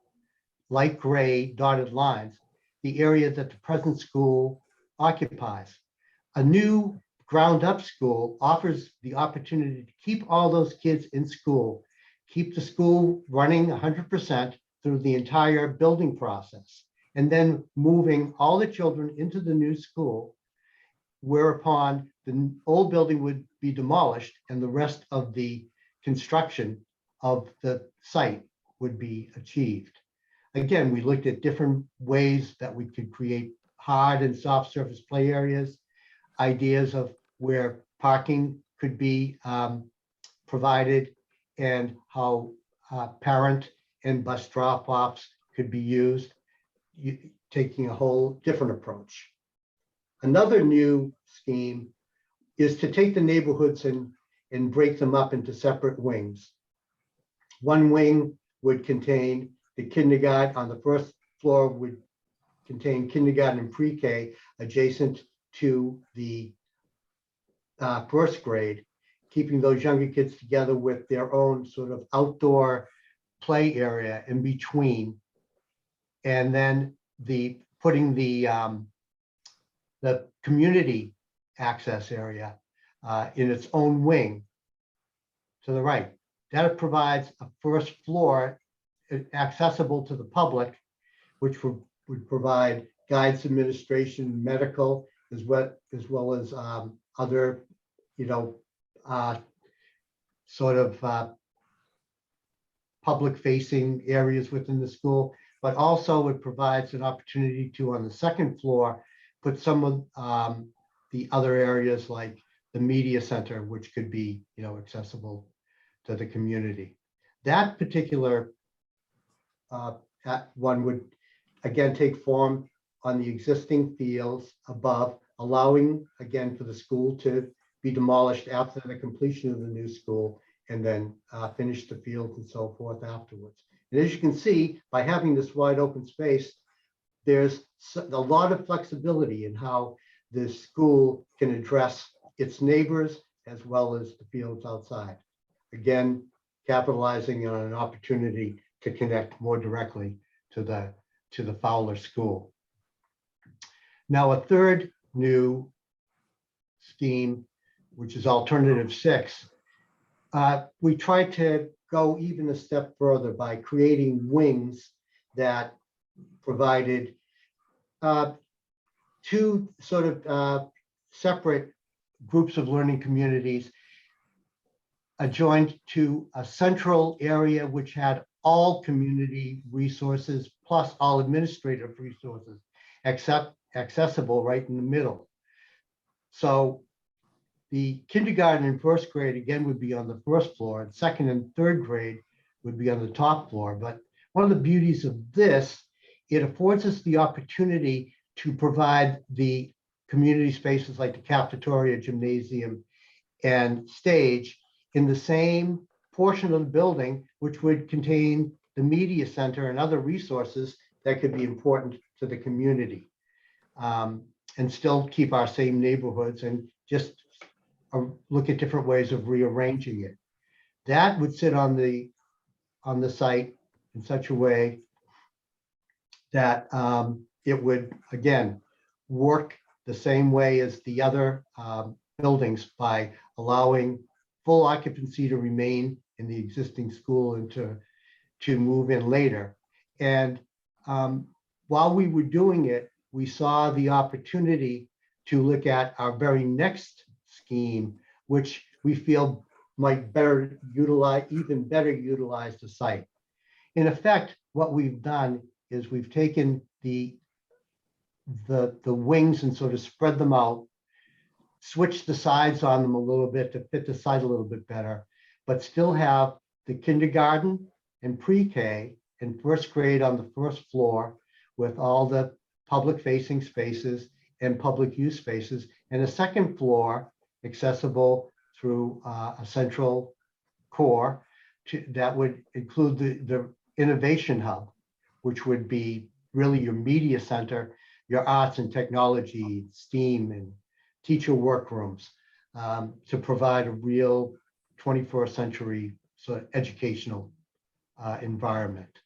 light gray dotted lines the area that the present school occupies. A new ground up school offers the opportunity to keep all those kids in school, keep the school running 100% through the entire building process, and then moving all the children into the new school, whereupon the old building would be demolished and the rest of the construction of the site would be achieved. Again, we looked at different ways that we could create hard and soft surface play areas, ideas of where parking could be provided, and how parent and bus drop-offs could be used, taking a whole different approach. Another new scheme is to take the neighborhoods and break them up into separate wings. One wing would contain the kindergarten. On the first floor would contain kindergarten and pre-K adjacent to the first grade, keeping those younger kids together with their own sort of outdoor play area in between. And then putting the community access area in its own wing to the right. That provides a first floor accessible to the public, which would provide guides, administration, medical, as well as other, sort of public-facing areas within the school. But also it provides an opportunity to, on the second floor, put some of the other areas like the media center, which could be, accessible to the community. That particular one would again take form on the existing fields above, allowing again for the school to be demolished after the completion of the new school, and then finish the fields and so forth afterwards. And as you can see, by having this wide open space, there's a lot of flexibility in how the school can address its neighbors as well as the fields outside. Again, capitalizing on an opportunity to connect more directly to the Fowler School. Now, a third new scheme, which is alternative 6, we tried to go even a step further by creating wings that provided two sort of separate groups of learning communities adjoined to a central area which had all community resources plus all administrative resources accessible right in the middle. So the kindergarten and first grade again would be on the first floor, and second and third grade would be on the top floor. But one of the beauties of this, it affords us the opportunity to provide the community spaces like the cafeteria, gymnasium, and stage in the same portion of the building, which would contain the media center and other resources that could be important to the community. And still keep our same neighborhoods and just look at different ways of rearranging it. That would sit on the site in such a way that it would, again, work the same way as the other buildings by allowing full occupancy to remain in the existing school and to move in later. And while we were doing it, we saw the opportunity to look at our very next scheme, which we feel might even better utilize the site. In effect, what we've done is we've taken the wings and sort of spread them out, switched the sides on them a little bit to fit the site a little bit better, but still have the kindergarten and pre-K and first grade on the first floor with all the public facing spaces and public use spaces, and a second floor accessible through a central core that would include the innovation hub, which would be really your media center, your arts and technology, STEAM, and teacher workrooms, to provide a real 21st century sort of educational environment.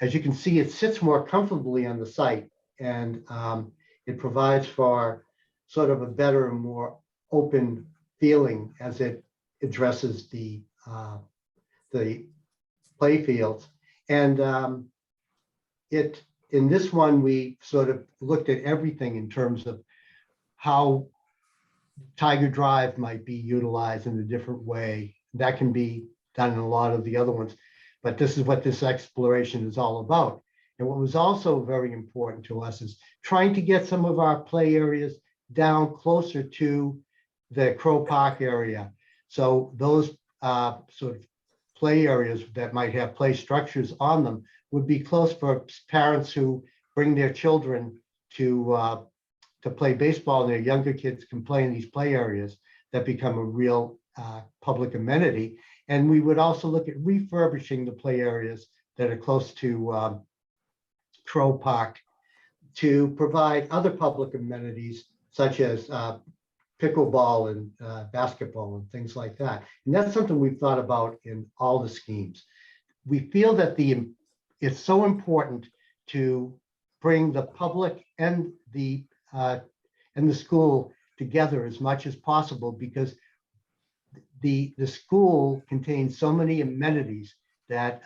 As you can see, it sits more comfortably on the site, and it provides for sort of a better and more open feeling as it addresses the play fields. And in this one, we sort of looked at everything in terms of how Tiger Drive might be utilized in a different way. That can be done in a lot of the other ones, but this is what this exploration is all about. And what was also very important to us is trying to get some of our play areas down closer to the Crow Park area. So those sort of play areas that might have play structures on them would be close for parents who bring their children to play baseball, and their younger kids can play in these play areas that become a real public amenity. And we would also look at refurbishing the play areas that are close to Crow Park to provide other public amenities such as pickleball and basketball and things like that. And that's something we've thought about in all the schemes. We feel that it's so important to bring the public and the school together as much as possible, because the school contains so many amenities that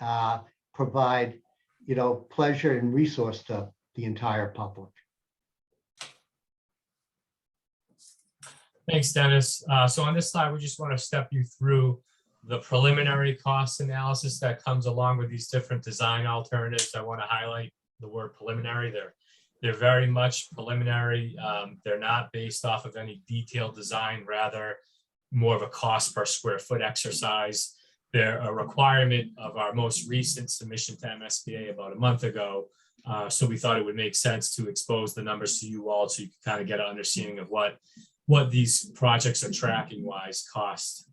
provide, pleasure and resource to the entire public. Thanks, Dennis. So on this slide, we just want to step you through the preliminary cost analysis that comes along with these different design alternatives. I want to highlight the word preliminary. They're very much preliminary. They're not based off of any detailed design, rather more of a cost per square foot exercise. They're a requirement of our most recent submission to MSBA about a month ago. So we thought it would make sense to expose the numbers to you all so you can kind of get an understanding of what these projects are tracking wise, cost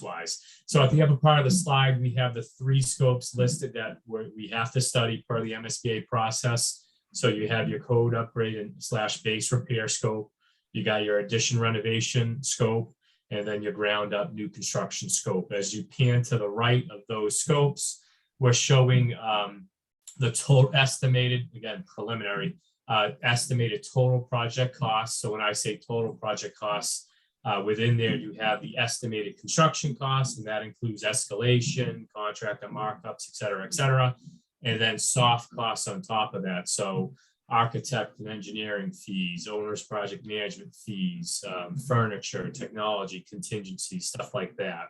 wise. So at the upper part of the slide, we have the 3 scopes listed that we have to study per the MSBA process. So you have your code upgrade and / base repair scope. You got your addition renovation scope, and then your ground up new construction scope. As you pan to the right of those scopes, we're showing the total estimated, again, preliminary, estimated total project costs. So when I say total project costs, within there, you have the estimated construction costs, and that includes escalation, contractor markups, et cetera, and then soft costs on top of that. So architect and engineering fees, owner's project management fees, furniture, technology, contingency, stuff like that.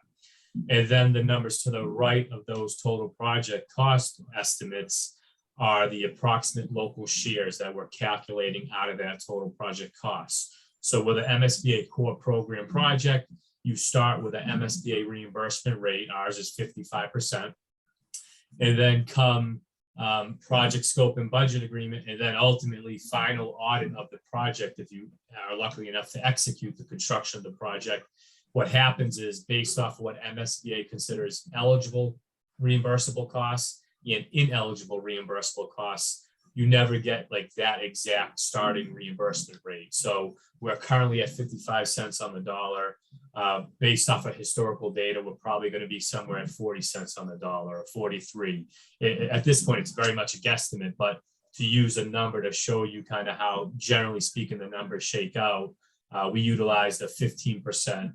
And then the numbers to the right of those total project cost estimates are the approximate local shares that we're calculating out of that total project cost. So with an MSBA core program project, you start with an MSBA reimbursement rate. Ours is 55%. And then come project scope and budget agreement, and then ultimately final audit of the project. If you are lucky enough to execute the construction of the project, what happens is, based off of what MSBA considers eligible reimbursable costs and ineligible reimbursable costs, you never get like that exact starting reimbursement rate. So we're currently at 55 cents on the dollar. Based off of historical data, we're probably going to be somewhere at 40 cents on the dollar or 43. At this point, it's very much a guesstimate, but to use a number to show you kind of how, generally speaking, the numbers shake out, we utilized a 15%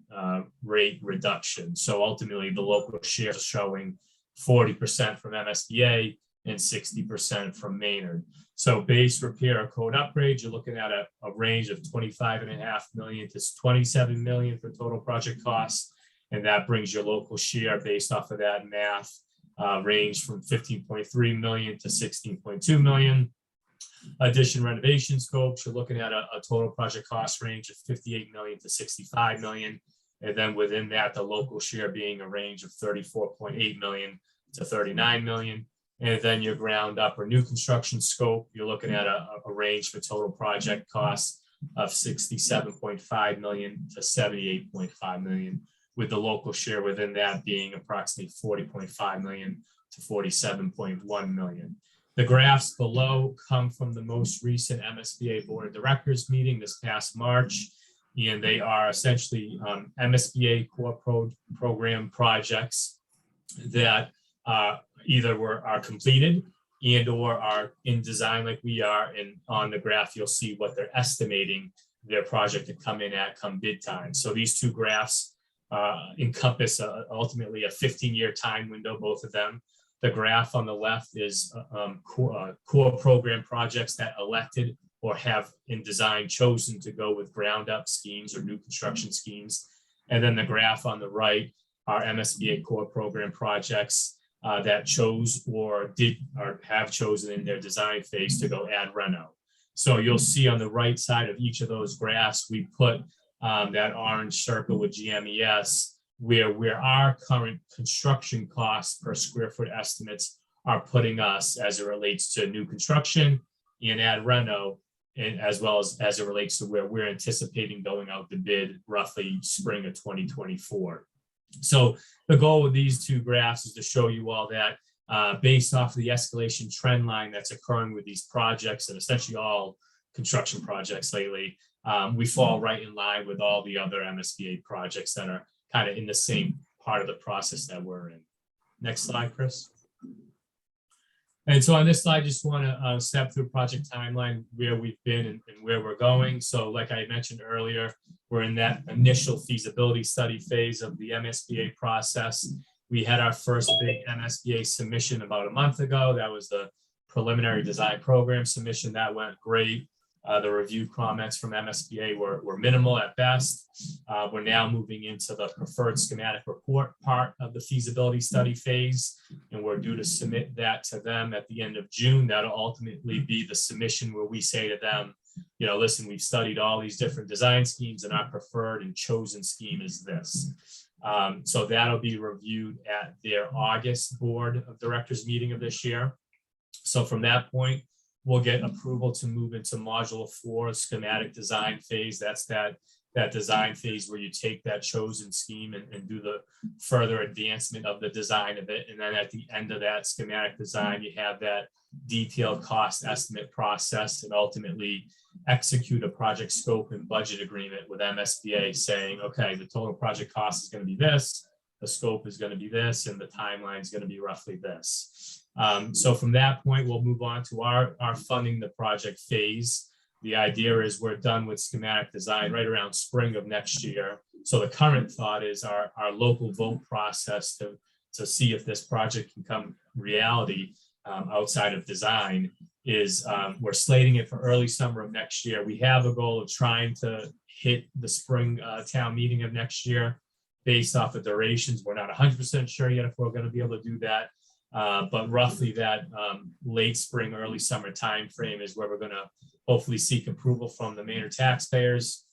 rate reduction. So ultimately, the local shares are showing 40% from MSBA and 60% from Maynard. So base repair or code upgrade, you're looking at a range of 25.5 million to 27 million for total project costs. And that brings your local share based off of that math range from 15.3 million to 16.2 million. Addition renovation scopes, you're looking at a total project cost range of 58 million to 65 million. And then within that, the local share being a range of 34.8 million to 39 million. And then your ground up or new construction scope, you're looking at a range for total project costs of 67.5 million to 78.5 million, with the local share within that being approximately 40.5 million to 47.1 million. The graphs below come from the most recent MSBA Board of Directors meeting this past March, and they are essentially MSBA core program projects that either are completed and or are in design like we are. And on the graph, you'll see what they're estimating their project to come in at come bid time. So these two graphs encompass ultimately a 15-year time window, both of them. The graph on the left is core program projects that elected or have in design chosen to go with ground up schemes or new construction schemes. And then the graph on the right are MSBA core program projects that chose or have chosen in their design phase to go add reno. So you'll see on the right side of each of those graphs, we put that orange circle with GMES, where our current construction costs per square foot estimates are putting us as it relates to new construction and add reno, and as well as it relates to where we're anticipating going out to bid roughly spring of 2024. So the goal with these two graphs is to show you all that based off of the escalation trend line that's occurring with these projects and essentially all construction projects lately, we fall right in line with all the other MSBA projects that are kind of in the same part of the process that we're in. Next slide, Chris. And so on this slide, just want to step through project timeline, where we've been and where we're going. So like I mentioned earlier, we're in that initial feasibility study phase of the MSBA process. We had our first big MSBA submission about a month ago. That was the preliminary design program submission. That went great. The review comments from MSBA were minimal at best. We're now moving into the preferred schematic report part of the feasibility study phase, and we're due to submit that to them at the end of June. That'll ultimately be the submission where we say to them, you know, listen, we've studied all these different design schemes and our preferred and chosen scheme is this. So that'll be reviewed at their August Board of Directors meeting of this year. So from that point, we'll get approval to move into module 4 schematic design phase. That's that design phase where you take that chosen scheme and do the further advancement of the design of it. And then at the end of that schematic design, you have that detailed cost estimate process and ultimately execute a project scope and budget agreement with MSBA saying, okay, the total project cost is going to be this, the scope is going to be this, and the timeline is going to be roughly this. So from that point, we'll move on to our funding the project phase. The idea is we're done with schematic design right around spring of next year. So the current thought is our local vote process to see if this project can come reality outside of design is we're slating it for early summer of next year. We have a goal of trying to hit the spring town meeting of next year based off of durations. We're not 100% sure yet if we're going to be able to do that. But roughly that late spring, early summer timeframe is where we're going to hopefully seek approval from the Maynard taxpayers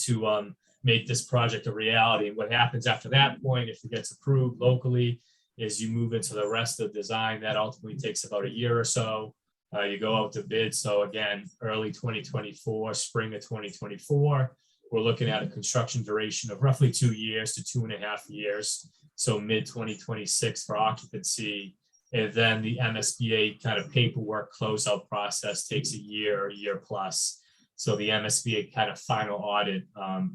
to make this project a reality. And what happens after that point, if it gets approved locally, is you move into the rest of design. That ultimately takes about a year or so. You go out to bid. So again, early 2024, spring of 2024, we're looking at a construction duration of roughly 2 years to 2.5 years. So mid 2026 for occupancy. And then the MSBA kind of paperwork closeout process takes a year plus. So the MSBA kind of final audit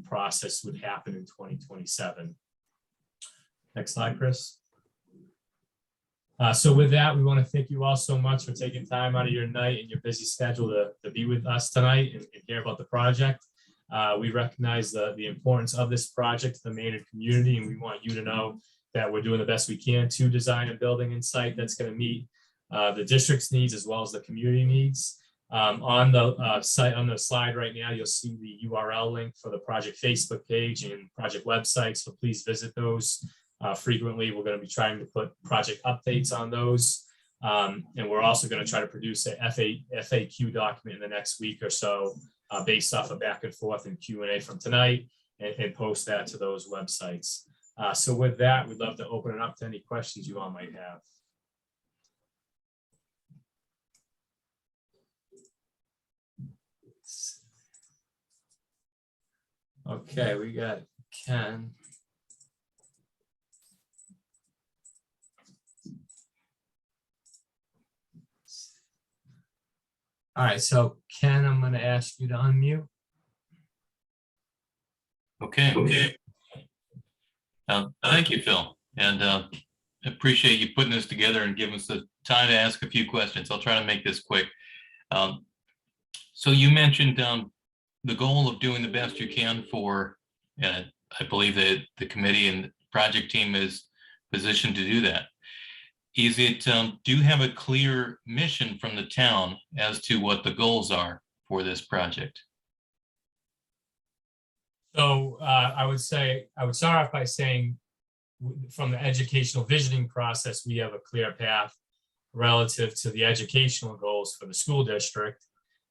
process would happen in 2027. Next slide, Chris. So with that, we want to thank you all so much for taking time out of your night and your busy schedule to be with us tonight and hear about the project. We recognize the importance of this project to the Maynard community, and we want you to know that we're doing the best we can to design a building and site that's going to meet the district's needs as well as the community needs. On the site, on the slide right now, you'll see the URL link for the project Facebook page and project website. So please visit those frequently. We're going to be trying to put project updates on those. And we're also going to try to produce a FAQ document in the next week or so based off of back and forth and Q&A from tonight and post that to those websites. So with that, we'd love to open it up to any questions you all might have. Okay, we got Ken. All right, so Ken, I'm going to ask you to unmute. Okay. Thank you, Phil, and appreciate you putting this together and giving us the time to ask a few questions. I'll try to make this quick. So you mentioned the goal of doing the best you can for, I believe that the committee and project team is positioned to do that. Is it, do you have a clear mission from the town as to what the goals are for this project? So I would start off by saying from the educational visioning process, we have a clear path relative to the educational goals for the school district.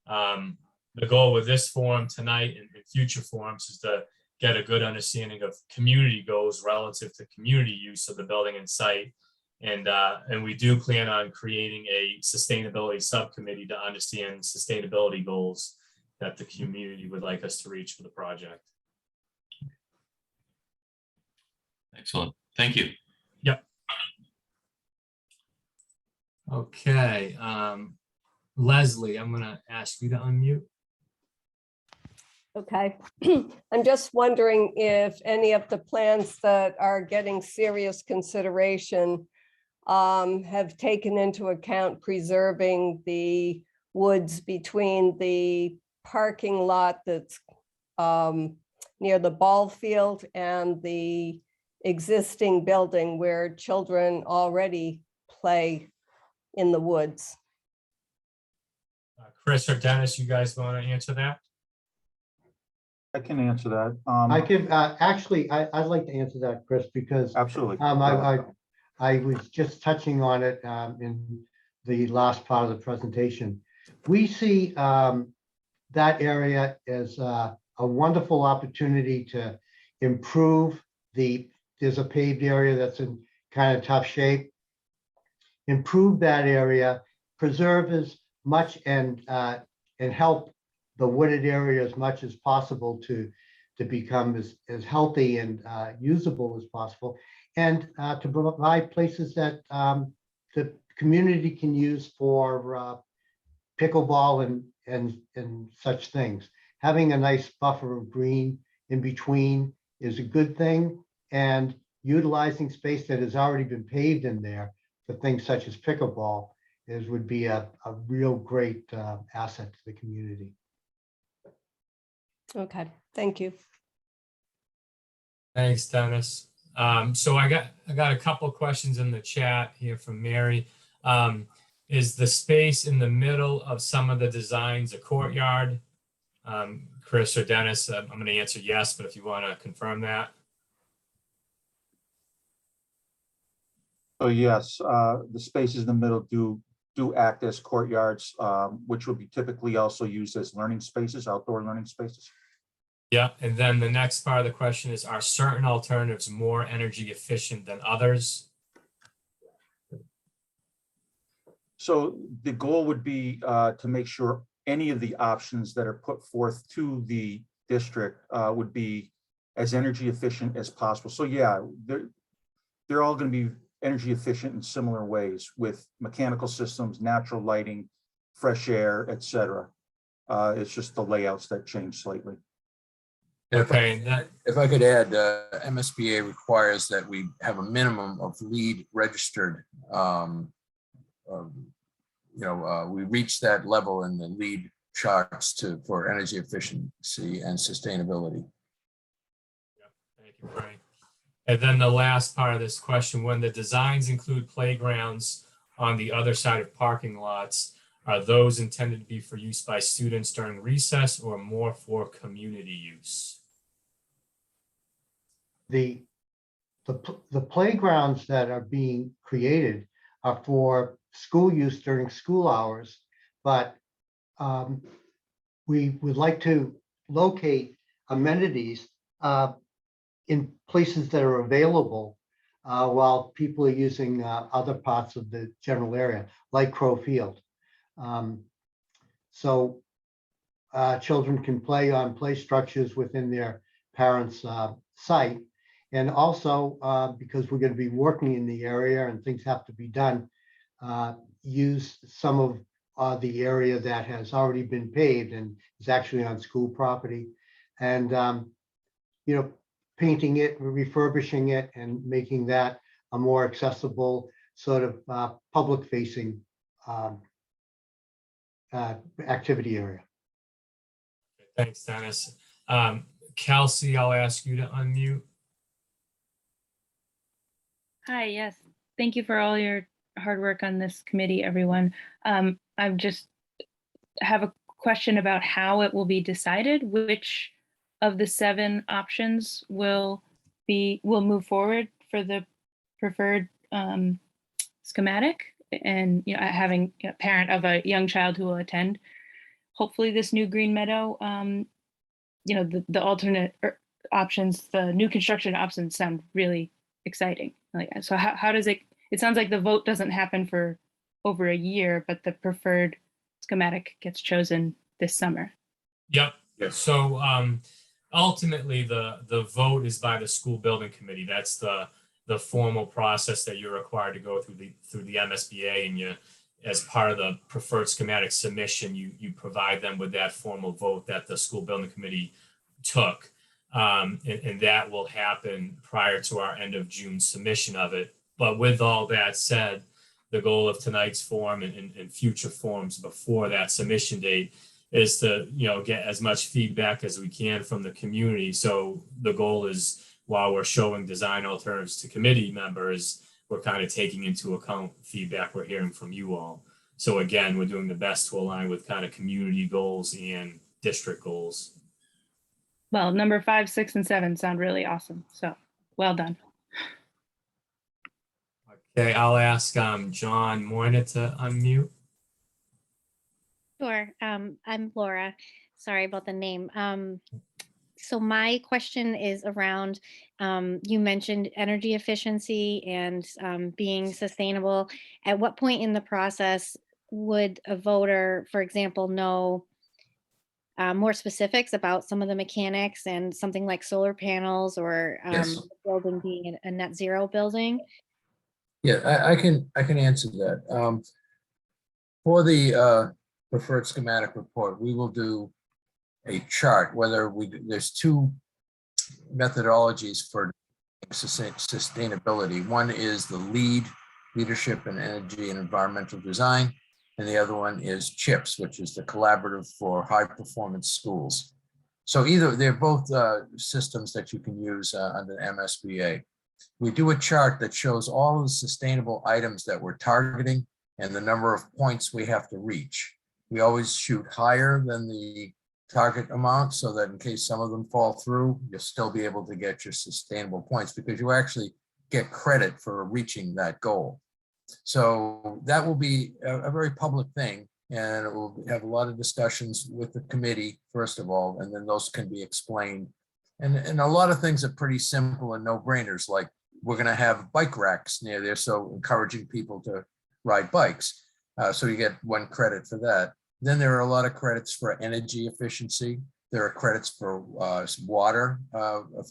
The goal with this forum tonight and future forums is to get a good understanding of community goals relative to community use of the building and site. And we do plan on creating a sustainability subcommittee to understand sustainability goals that the community would like us to reach for the project. Excellent. Thank you. Yep. Okay. Leslie, I'm going to ask you to unmute. Okay. I'm just wondering if any of the plans that are getting serious consideration have taken into account preserving the woods between the parking lot that's near the ball field and the existing building where children already play in the woods. Chris or Dennis, you guys want to answer that? I can answer that. I can, actually, I'd like to answer that, Chris, because Absolutely. I was just touching on it in the last part of the presentation. We see that area as a wonderful opportunity to improve there's a paved area that's in kind of tough shape. Improve that area, preserve as much and help the wooded area as much as possible to become as healthy and usable as possible, and to provide places that the community can use for pickleball and such things. Having a nice buffer of green in between is a good thing, and utilizing space that has already been paved in there for things such as pickleball would be a real great asset to the community. Okay, thank you. Thanks, Dennis. So I got a couple of questions in the chat here from Mary. Is the space in the middle of some of the designs a courtyard? Chris or Dennis, I'm going to answer yes, but if you want to confirm that. So yes, the spaces in the middle do act as courtyards, which will be typically also used as learning spaces, outdoor learning spaces. Yeah, and then the next part of the question is, are certain alternatives more energy efficient than others? So the goal would be to make sure any of the options that are put forth to the district would be as energy efficient as possible. So yeah, they're all going to be energy efficient in similar ways with mechanical systems, natural lighting, fresh air, etc. It's just the layouts that change slightly. Okay, that, If I could add, MSBA requires that we have a minimum of LEED registered. We reach that level in the LEED charts for energy efficiency and sustainability. thank you, Frank. And then the last part of this question, when the designs include playgrounds on the other side of parking lots, are those intended to be for use by students during recess or more for community use? The playgrounds that are being created are for school use during school hours, but we would like to locate amenities in places that are available while people are using other parts of the general area, like Crow Field. So children can play on play structures within their parents' site. And also, because we're going to be working in the area and things have to be done, use some of the area that has already been paved and is actually on school property. And, painting it, refurbishing it, and making that a more accessible sort of public-facing activity area. Thanks, Dennis. Kelsey, I'll ask you to unmute. Hi, yes. Thank you for all your hard work on this committee, everyone. I just have a question about how it will be decided, which of the 7 options will move forward for the preferred schematic, and having a parent of a young child who will attend hopefully this new Green Meadow. The alternate options, the new construction options sound really exciting. So how does it sounds like the vote doesn't happen for over a year, but the preferred schematic gets chosen this summer. Yep. Yes. So ultimately the vote is by the school building committee. That's the formal process that you're required to go through the MSBA, and you, as part of the preferred schematic submission, you provide them with that formal vote that the school building committee took. And that will happen prior to our end of June submission of it. But with all that said, the goal of tonight's forum and future forums before that submission date is to get as much feedback as we can from the community. So the goal is, while we're showing design alternatives to committee members, we're kind of taking into account feedback we're hearing from you all. So again, we're doing the best to align with kind of community goals and district goals. Well, number 5, 6, and 7 sound really awesome. So well done. Okay, I'll ask John Moyna to unmute. Sure. I'm Laura. Sorry about the name. So my question is around, you mentioned energy efficiency and being sustainable. At what point in the process would a voter, for example, know more specifics about some of the mechanics and something like solar panels or Yes. the building being a net zero building? Yeah, I can answer that. For the preferred schematic report, we will do a chart, there's 2 methodologies for sustainability. One is the leadership in energy and environmental design, and the other one is CHIPS, which is the Collaborative for High Performance Schools. So they're both systems that you can use under MSBA. We do a chart that shows all of the sustainable items that we're targeting and the number of points we have to reach. We always shoot higher than the target amount so that in case some of them fall through, you'll still be able to get your sustainable points because you actually get credit for reaching that goal. So that will be a very public thing, and it will have a lot of discussions with the committee, first of all, and then those can be explained. And a lot of things are pretty simple and no-brainers, like we're going to have bike racks near there, so encouraging people to ride bikes. So you get 1 credit for that. Then there are a lot of credits for energy efficiency. There are credits for water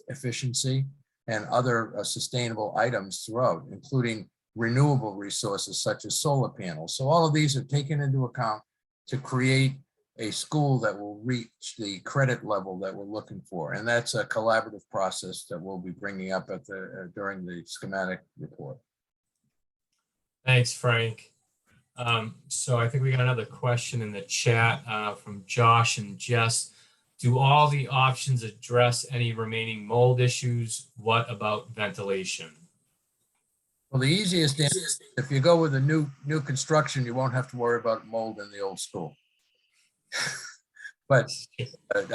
efficiency and other sustainable items throughout, including renewable resources such as solar panels. So all of these are taken into account to create a school that will reach the credit level that we're looking for. And that's a collaborative process that we'll be bringing up at the during the schematic report. Thanks, Frank. So I think we got another question in the chat from Josh and Jess. Do all the options address any remaining mold issues? What about ventilation? Well, the easiest answer is if you go with a new construction, you won't have to worry about mold in the old school. But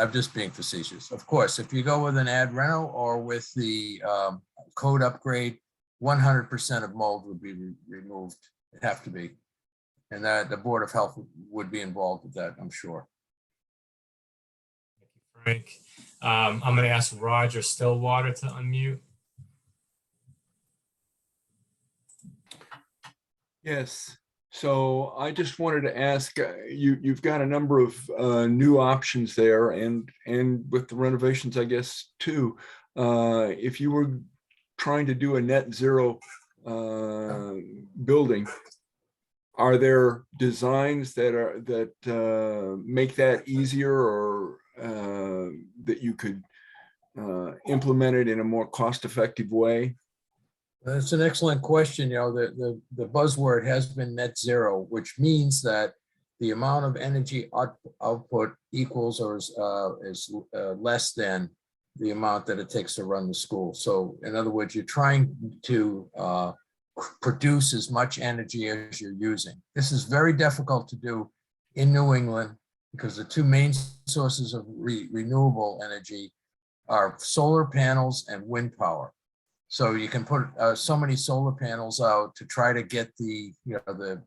I'm just being facetious. Of course, if you go with an ad reno or with the code upgrade, 100% of mold would be removed. It have to be. And that the Board of Health would be involved with that, I'm sure. Thank you, Frank. I'm going to ask Roger Stillwater to unmute. Yes. So I just wanted to ask, you've got a number of new options there, and with the renovations, I guess, too. If you were trying to do a net zero building, are there designs that make that easier, or that you could implement it in a more cost-effective way? That's an excellent question. You know, the buzzword has been net zero, which means that the amount of energy output equals or is less than the amount that it takes to run the school. So in other words, you're trying to produce as much energy as you're using. This is very difficult to do in New England because the two main sources of renewable energy are solar panels and wind power. So you can put so many solar panels out to try to get the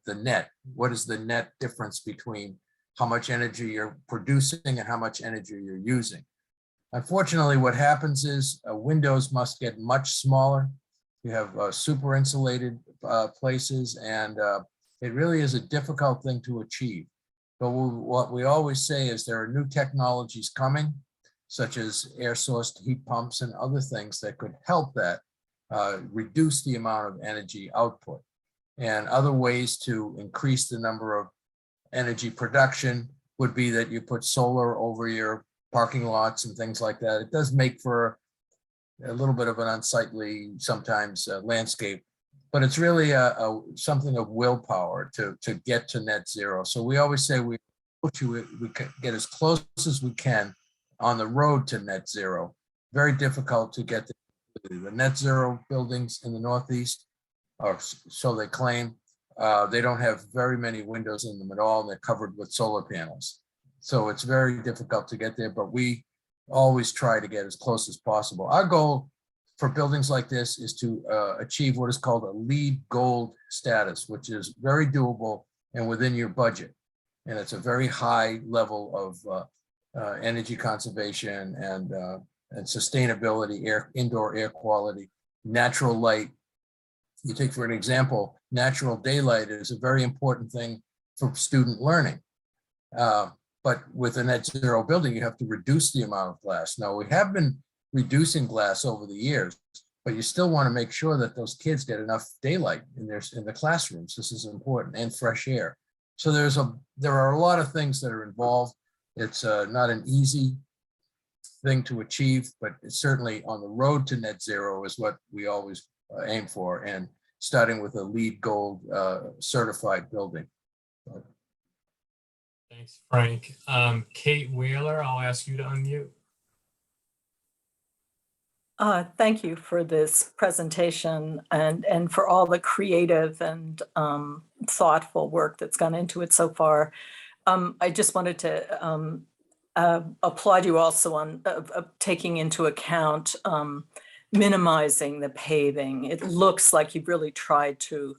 net. What is the net difference between how much energy you're producing and how much energy you're using? Unfortunately, what happens is windows must get much smaller. You have super insulated places, and it really is a difficult thing to achieve. But what we always say is there are new technologies coming, such as air source heat pumps and other things that could help that reduce the amount of energy output. And other ways to increase the number of energy production would be that you put solar over your parking lots and things like that. It does make for a little bit of an unsightly sometimes landscape, but it's really something of willpower to get to net zero. So we always say we can get as close as we can on the road to net zero. Very difficult to get the net zero buildings in the Northeast, or so they claim. They don't have very many windows in them at all, and they're covered with solar panels. So it's very difficult to get there, but we always try to get as close as possible. Our goal for buildings like this is to achieve what is called a LEED Gold status, which is very doable and within your budget. And it's a very high level of energy conservation and sustainability, indoor air quality, natural light. You take, for an example, natural daylight is a very important thing for student learning. But with a net zero building, you have to reduce the amount of glass. Now, we have been reducing glass over the years, but you still want to make sure that those kids get enough daylight in the classrooms. This is important, and fresh air. So there are a lot of things that are involved. It's not an easy thing to achieve, but it's certainly on the road to net zero is what we always aim for, and starting with a LEED Gold certified building. Thanks, Frank. Kate Wheeler, I'll ask you to unmute. Thank you for this presentation and for all the creative and thoughtful work that's gone into it so far. I just wanted to applaud you also on taking into account minimizing the paving. It looks like you've really tried to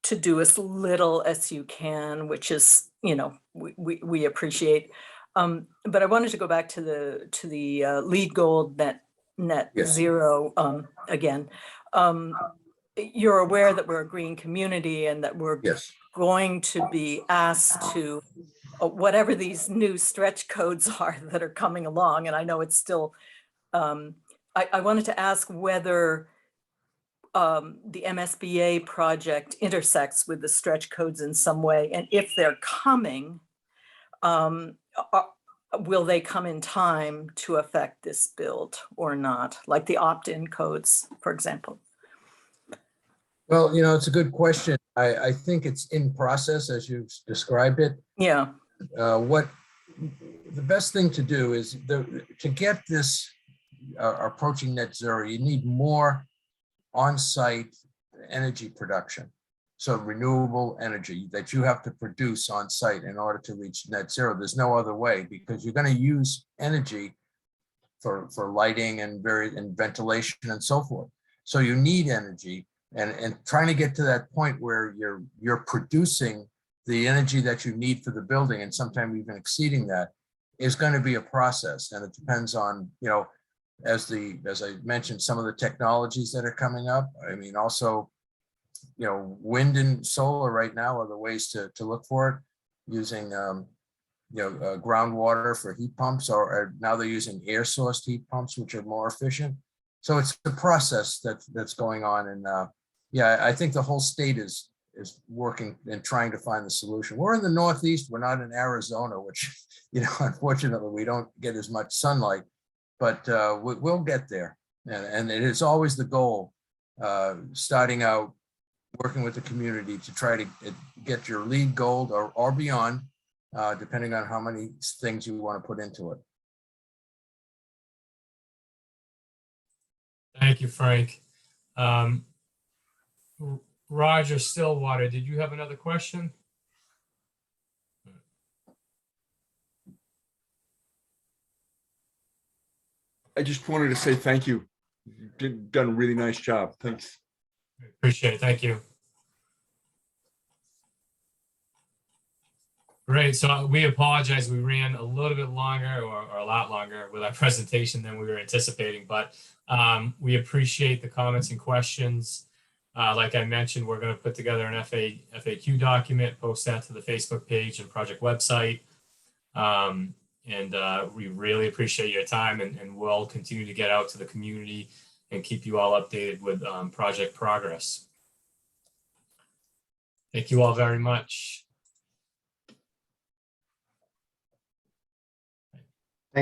do as little as you can, which is, we appreciate. But I wanted to go back to the LEED Gold net Yes. zero again. You're aware that we're a green community and that we're Yes. going to be asked to whatever these new stretch codes are that are coming along, and I know it's still, I wanted to ask whether the MSBA project intersects with the stretch codes in some way, and if they're coming, will they come in time to affect this build or not, like the opt-in codes, for example? Well, it's a good question. I think it's in process as you've described it. Yeah. What the best thing to do is to get this approaching net zero, you need more on-site energy production. So renewable energy that you have to produce on site in order to reach net zero. There's no other way, because you're going to use energy for lighting and ventilation and so forth. So you need energy, and trying to get to that point where you're producing the energy that you need for the building, and sometimes even exceeding that, is going to be a process. And it depends on, as I mentioned, some of the technologies that are coming up. I mean, also, wind and solar right now are the ways to look for it, using groundwater for heat pumps, or now they're using air source heat pumps, which are more efficient. So it's the process that's going on. And yeah, I think the whole state is working and trying to find the solution. We're in the Northeast, we're not in Arizona, which, unfortunately we don't get as much sunlight, but we'll get there. And it is always the goal, starting out, working with the community to try to get your LEED gold or beyond, depending on how many things you want to put into it. Thank you, Frank. Roger Stillwater, did you have another question? I just wanted to say thank you. You've done a really nice job. Thanks. Appreciate it. Thank you. Great. So we apologize. We ran a little bit longer or a lot longer with our presentation than we were anticipating, but we appreciate the comments and questions. Like I mentioned, we're going to put together an FAQ document, post that to the Facebook page and project website. And we really appreciate your time, and we'll continue to get out to the community and keep you all updated with project progress. Thank you all very much.